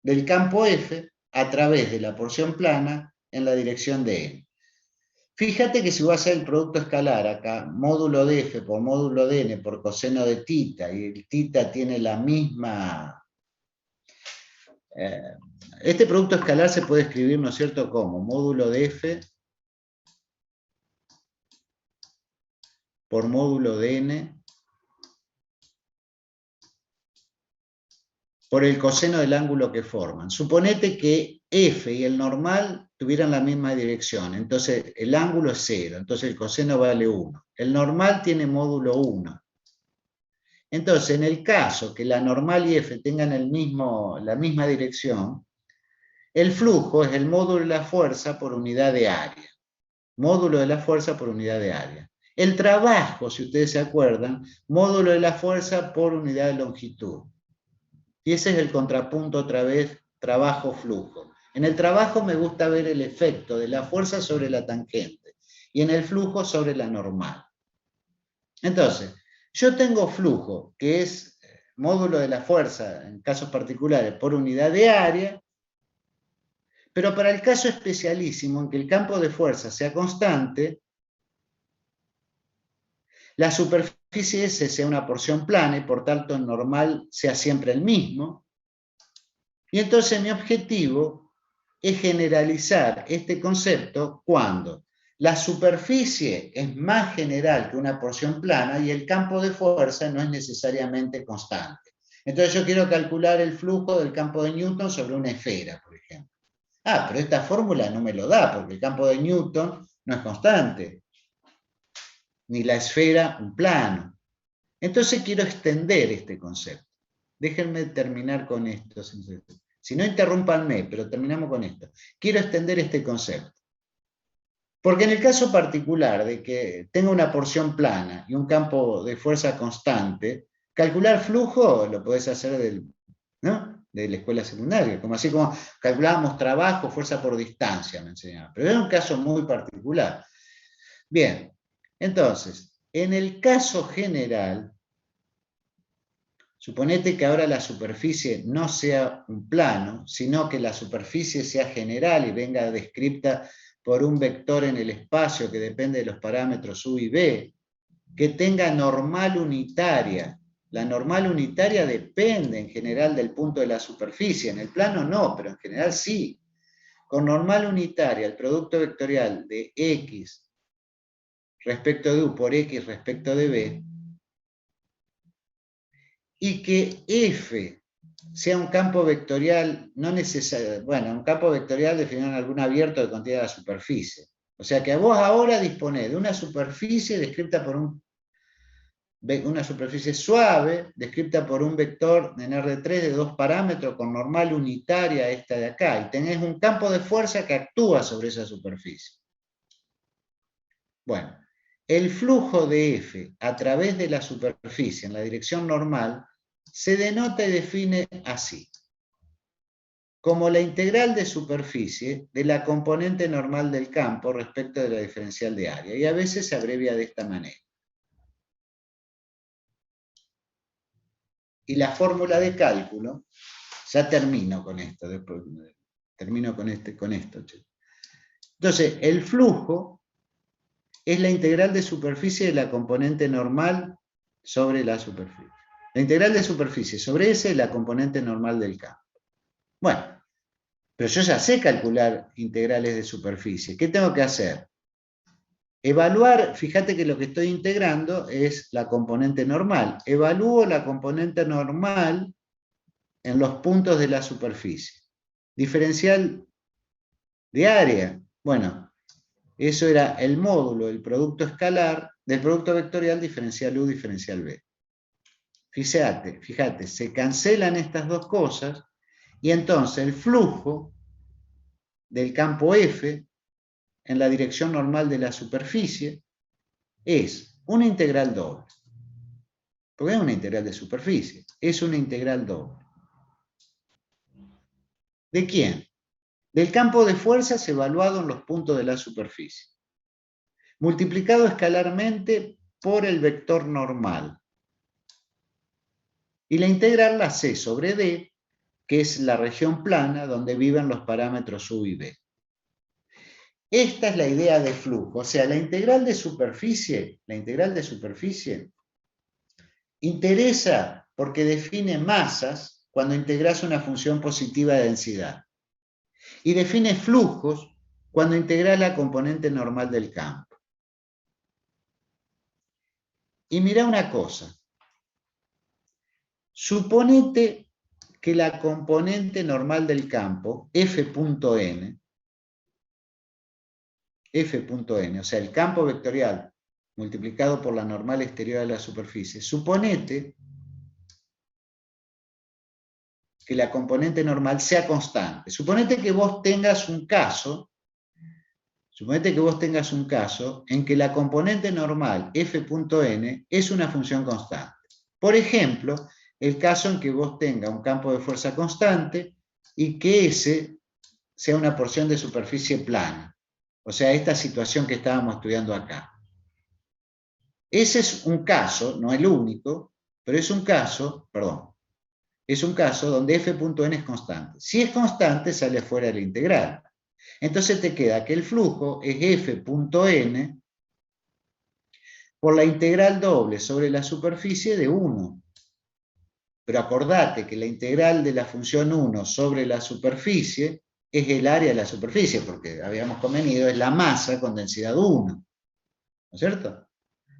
Speaker 1: del campo F a través de la porción plana en la dirección de n. Fíjate que si voy a hacer el producto escalar acá, módulo de f por módulo de n por coseno de θ, y el θ tiene la misma Este producto escalar se puede escribir, ¿no es cierto?, como módulo de F por módulo de N por el coseno del ángulo que forman. Suponete que F y el normal tuvieran la misma dirección, entonces el ángulo es 0, entonces el coseno vale 1. El normal tiene módulo 1. Entonces, en el caso que la normal y F tengan la misma dirección, el flujo es el módulo de la fuerza por unidad de área. Módulo de la fuerza por unidad de área. El trabajo, si ustedes se acuerdan, módulo de la fuerza por unidad de longitud. Y ese es el contrapunto otra vez, trabajo-flujo. En el trabajo me gusta ver el efecto de la fuerza sobre la tangente y en el flujo sobre la normal. Entonces, yo tengo flujo, que es módulo de la fuerza, en casos particulares, por unidad de área, pero para el caso especialísimo, en que el campo de fuerza sea constante, la superficie S sea una porción plana y por tanto el normal sea siempre el mismo. Y entonces mi objetivo es generalizar este concepto cuando la superficie es más general que una porción plana y el campo de fuerza no es necesariamente constante. Entonces yo quiero calcular el flujo del campo de Newton sobre una esfera, por ejemplo. Ah, pero esta fórmula no me lo da porque el campo de Newton no es constante, ni la esfera un plano. Entonces quiero extender este concepto. Déjenme terminar con esto. Si no, interrúmpanme, pero terminamos con esto. Quiero extender este concepto. Porque en el caso particular de que tenga una porción plana y un campo de fuerza constante, calcular flujo lo podés hacer de la escuela secundaria, así como calculábamos trabajo, fuerza por distancia, me enseñaban. Pero era un caso muy particular. Bien, entonces, en el caso general, suponete que ahora la superficie no sea un plano, sino que la superficie sea general y venga descrita por un vector en el espacio que depende de los parámetros u y b, que tenga normal unitaria. La normal unitaria depende en general del punto de la superficie, en el plano no, pero en general sí. Con normal unitaria, el producto vectorial de X respecto de U por X respecto de B, y que F sea un campo vectorial, no necesario, bueno, un campo vectorial definido en algún abierto que contiene la superficie. O sea que vos ahora disponés de una superficie descrita por una superficie suave, descrita por un vector en R3 de 2 parámetros con normal unitaria esta de acá, y tenés un campo de fuerza que actúa sobre esa superficie. Bueno, el flujo de F a través de la superficie en la dirección normal se denota y define así, como la integral de superficie de la componente normal del campo respecto de la diferencial de área, y a veces se abrevia de esta manera. Y la fórmula de cálculo, ya termino con esto, después termino con esto. Entonces, el flujo es la integral de superficie de la componente normal sobre la superficie. La integral de superficie sobre S es la componente normal del campo. Bueno, pero yo ya sé calcular integrales de superficie. ¿Qué tengo que hacer? Evaluar, fíjate que lo que estoy integrando es la componente normal. Evalúo la componente normal en los puntos de la superficie. Diferencial de área. Bueno, eso era el módulo del producto escalar, del producto vectorial diferencial U, diferencial B. Fíjate, se cancelan estas dos cosas y entonces el flujo del campo F en la dirección normal de la superficie es una integral doble. Porque es una integral de superficie, es una integral doble. ¿De quién? Del campo de fuerzas evaluado en los puntos de la superficie, multiplicado escalarmente por el vector normal. Y la integral la C sobre D, que es la región plana donde viven los parámetros U y B. Esta es la idea de flujo, o sea, la integral de superficie interesa porque define masas cuando integras una función positiva de densidad. y define flujos cuando integra la componente normal del campo. Y mirá una cosa. Suponete que la componente normal del campo, f.n, o sea, el campo vectorial multiplicado por la normal exterior de la superficie, suponete que la componente normal sea constante. Suponete que vos tengas un caso en que la componente normal f.n es una función constante. Por ejemplo, el caso en que vos tengas un campo de fuerza constante y que S sea una porción de superficie plana. O sea, esta situación que estábamos estudiando acá. Ese es un caso, no el único, pero es un caso, donde f.n es constante. Si es constante, sale fuera de la integral. Entonces te queda que el flujo es f.n por la integral doble sobre la superficie de 1. Pero acordate que la integral de la función 1 sobre la superficie es el área de la superficie, porque habíamos convenido, es la masa con densidad 1. ¿No es cierto?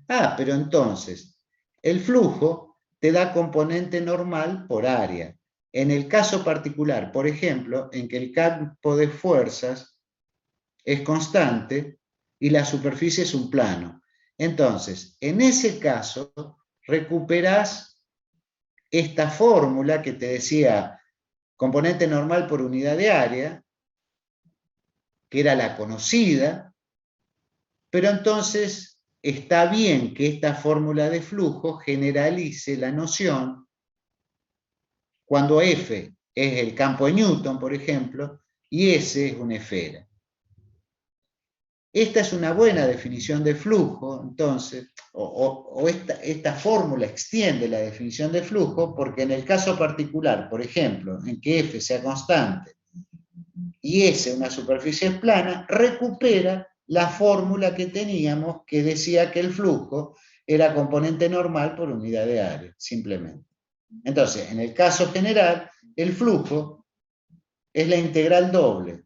Speaker 1: Pero entonces, el flujo te da componente normal por área. En el caso particular, por ejemplo, en que el campo de fuerzas es constante y la superficie es un plano. Entonces, en ese caso, recuperás esta fórmula que te decía componente normal por unidad de área, que era la conocida, pero entonces está bien que esta fórmula de flujo generalice la noción cuando F es el campo de Newton, por ejemplo, y S es una esfera. Esta es una buena definición de flujo, entonces, esta fórmula extiende la definición de flujo, porque en el caso particular, por ejemplo, en que F sea constante y S una superficie plana, recupera la fórmula que teníamos que decía que el flujo era componente normal por unidad de área, simplemente. Entonces, en el caso general, el flujo es la integral doble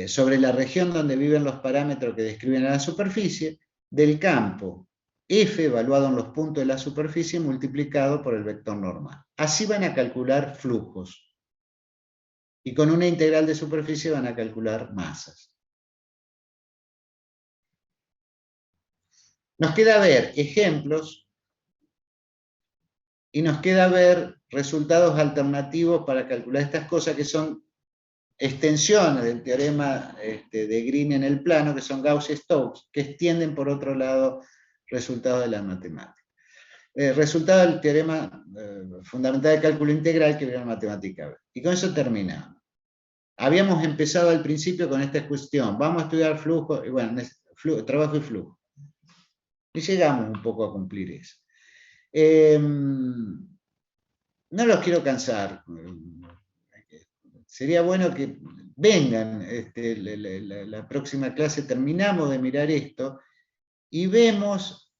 Speaker 1: sobre la región donde viven los parámetros que describen a la superficie, del campo F evaluado en los puntos de la superficie multiplicado por el vector normal. Así van a calcular flujos. Y con una integral de superficie van a calcular masas. Nos queda ver ejemplos y nos queda ver resultados alternativos para calcular estas cosas, que son extensiones del teorema de Green en el plano, que son Gauss-Stokes, que extienden por otro lado resultados de la matemática. Resultado del teorema fundamental de cálculo integral que viene en matemática. Y con eso terminamos. Habíamos empezado al principio con esta cuestión, vamos a estudiar flujo, y bueno, trabajo y flujo. Y llegamos un poco a cumplir eso. No los quiero cansar. Sería bueno que vengan la próxima clase, terminamos de mirar esto y vemos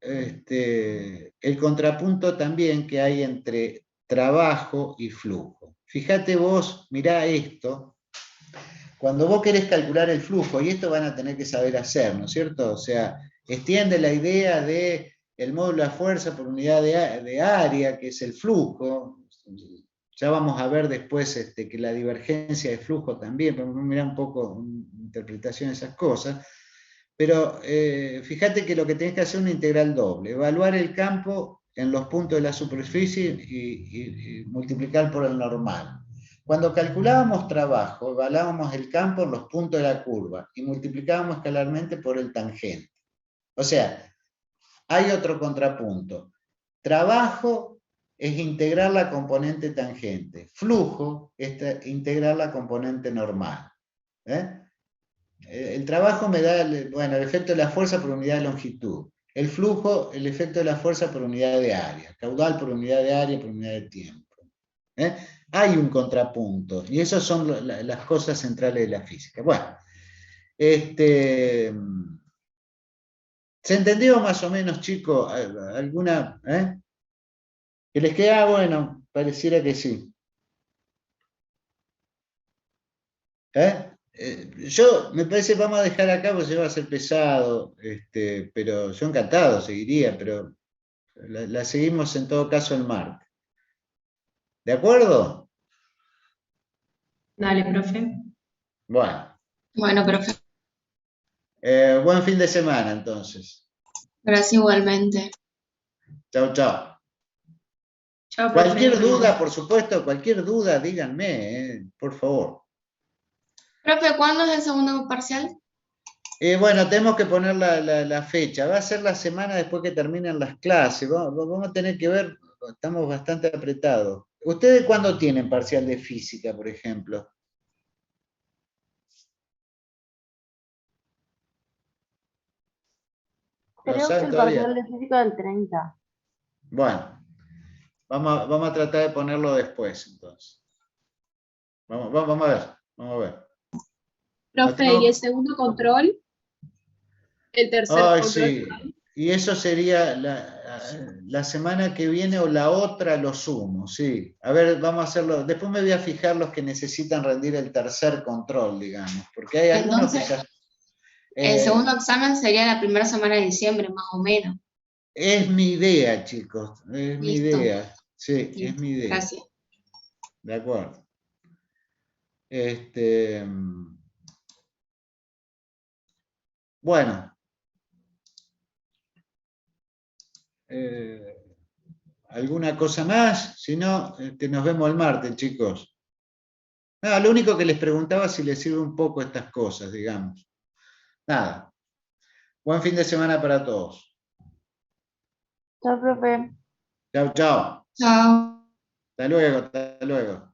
Speaker 1: el contrapunto también que hay entre trabajo y flujo. Fíjate vos, mirá esto, cuando vos querés calcular el flujo, y esto van a tener que saber hacer, ¿no es cierto? O sea, extiende la idea de el módulo de fuerza por unidad de área, que es el flujo. Ya vamos a ver después que la divergencia de flujo también, pero mirar un poco interpretación de esas cosas. Pero fíjate que lo que tenés que hacer es una integral doble, evaluar el campo en los puntos de la superficie y multiplicar por el normal. Cuando calculábamos trabajo, evaluábamos el campo en los puntos de la curva y multiplicábamos escalarmente por el tangente. O sea, hay otro contrapunto. Trabajo es integrar la componente tangente. Flujo es integrar la componente normal. El trabajo me da el efecto de la fuerza por unidad de longitud. El flujo, el efecto de la fuerza por unidad de área. Caudal por unidad de área por unidad de tiempo. Hay un contrapunto. Y esas son las cosas centrales de la física. Bueno, ¿se entendió más o menos, chicos? ¿Alguna? ¿Que les queda? Bueno, pareciera que sí. Me parece que vamos a dejar acá porque se va a hacer pesado, pero yo encantado seguiría, pero la seguimos en todo caso el martes. ¿De acuerdo?
Speaker 4: Dale, profe.
Speaker 1: Bueno.
Speaker 5: Bueno, profe.
Speaker 1: Buen fin de semana entonces.
Speaker 5: Gracias igualmente.
Speaker 1: Chao, chao.
Speaker 4: Chao, profe.
Speaker 1: Cualquier duda, por supuesto, cualquier duda, díganme, por favor.
Speaker 5: Profe, ¿cuándo es el segundo parcial?
Speaker 1: Bueno, tenemos que poner la fecha. Va a ser la semana después que terminen las clases. Vamos a tener que ver, estamos bastante apretados. ¿Ustedes cuándo tienen parcial de física, por ejemplo?
Speaker 6: Creo que el parcial de física del 30.
Speaker 1: Bueno, vamos a tratar de ponerlo después, entonces. Vamos a ver.
Speaker 7: Profe, ¿y el segundo control? ¿El tercer control?
Speaker 1: Sí. Y eso sería la semana que viene o la otra, lo sumo, sí. A ver, vamos a hacerlo. Después me voy a fijar los que necesitan rendir el tercer control, digamos. Porque hay algunos que ya...
Speaker 5: El segundo examen sería la primera semana de diciembre, más o menos.
Speaker 1: Es mi idea, chicos. Es mi idea. Sí,
Speaker 5: Listo.
Speaker 1: Es mi idea.
Speaker 5: Gracias.
Speaker 1: De acuerdo. Bueno. ¿Alguna cosa más? Si no, nos vemos el martes, chicos. No, lo único que les preguntaba si les sirve un poco estas cosas, digamos. Nada. Buen fin de semana para todos.
Speaker 6: Chao, profe.
Speaker 1: Chao, chao.
Speaker 5: Chao.
Speaker 1: Hasta luego, hasta luego.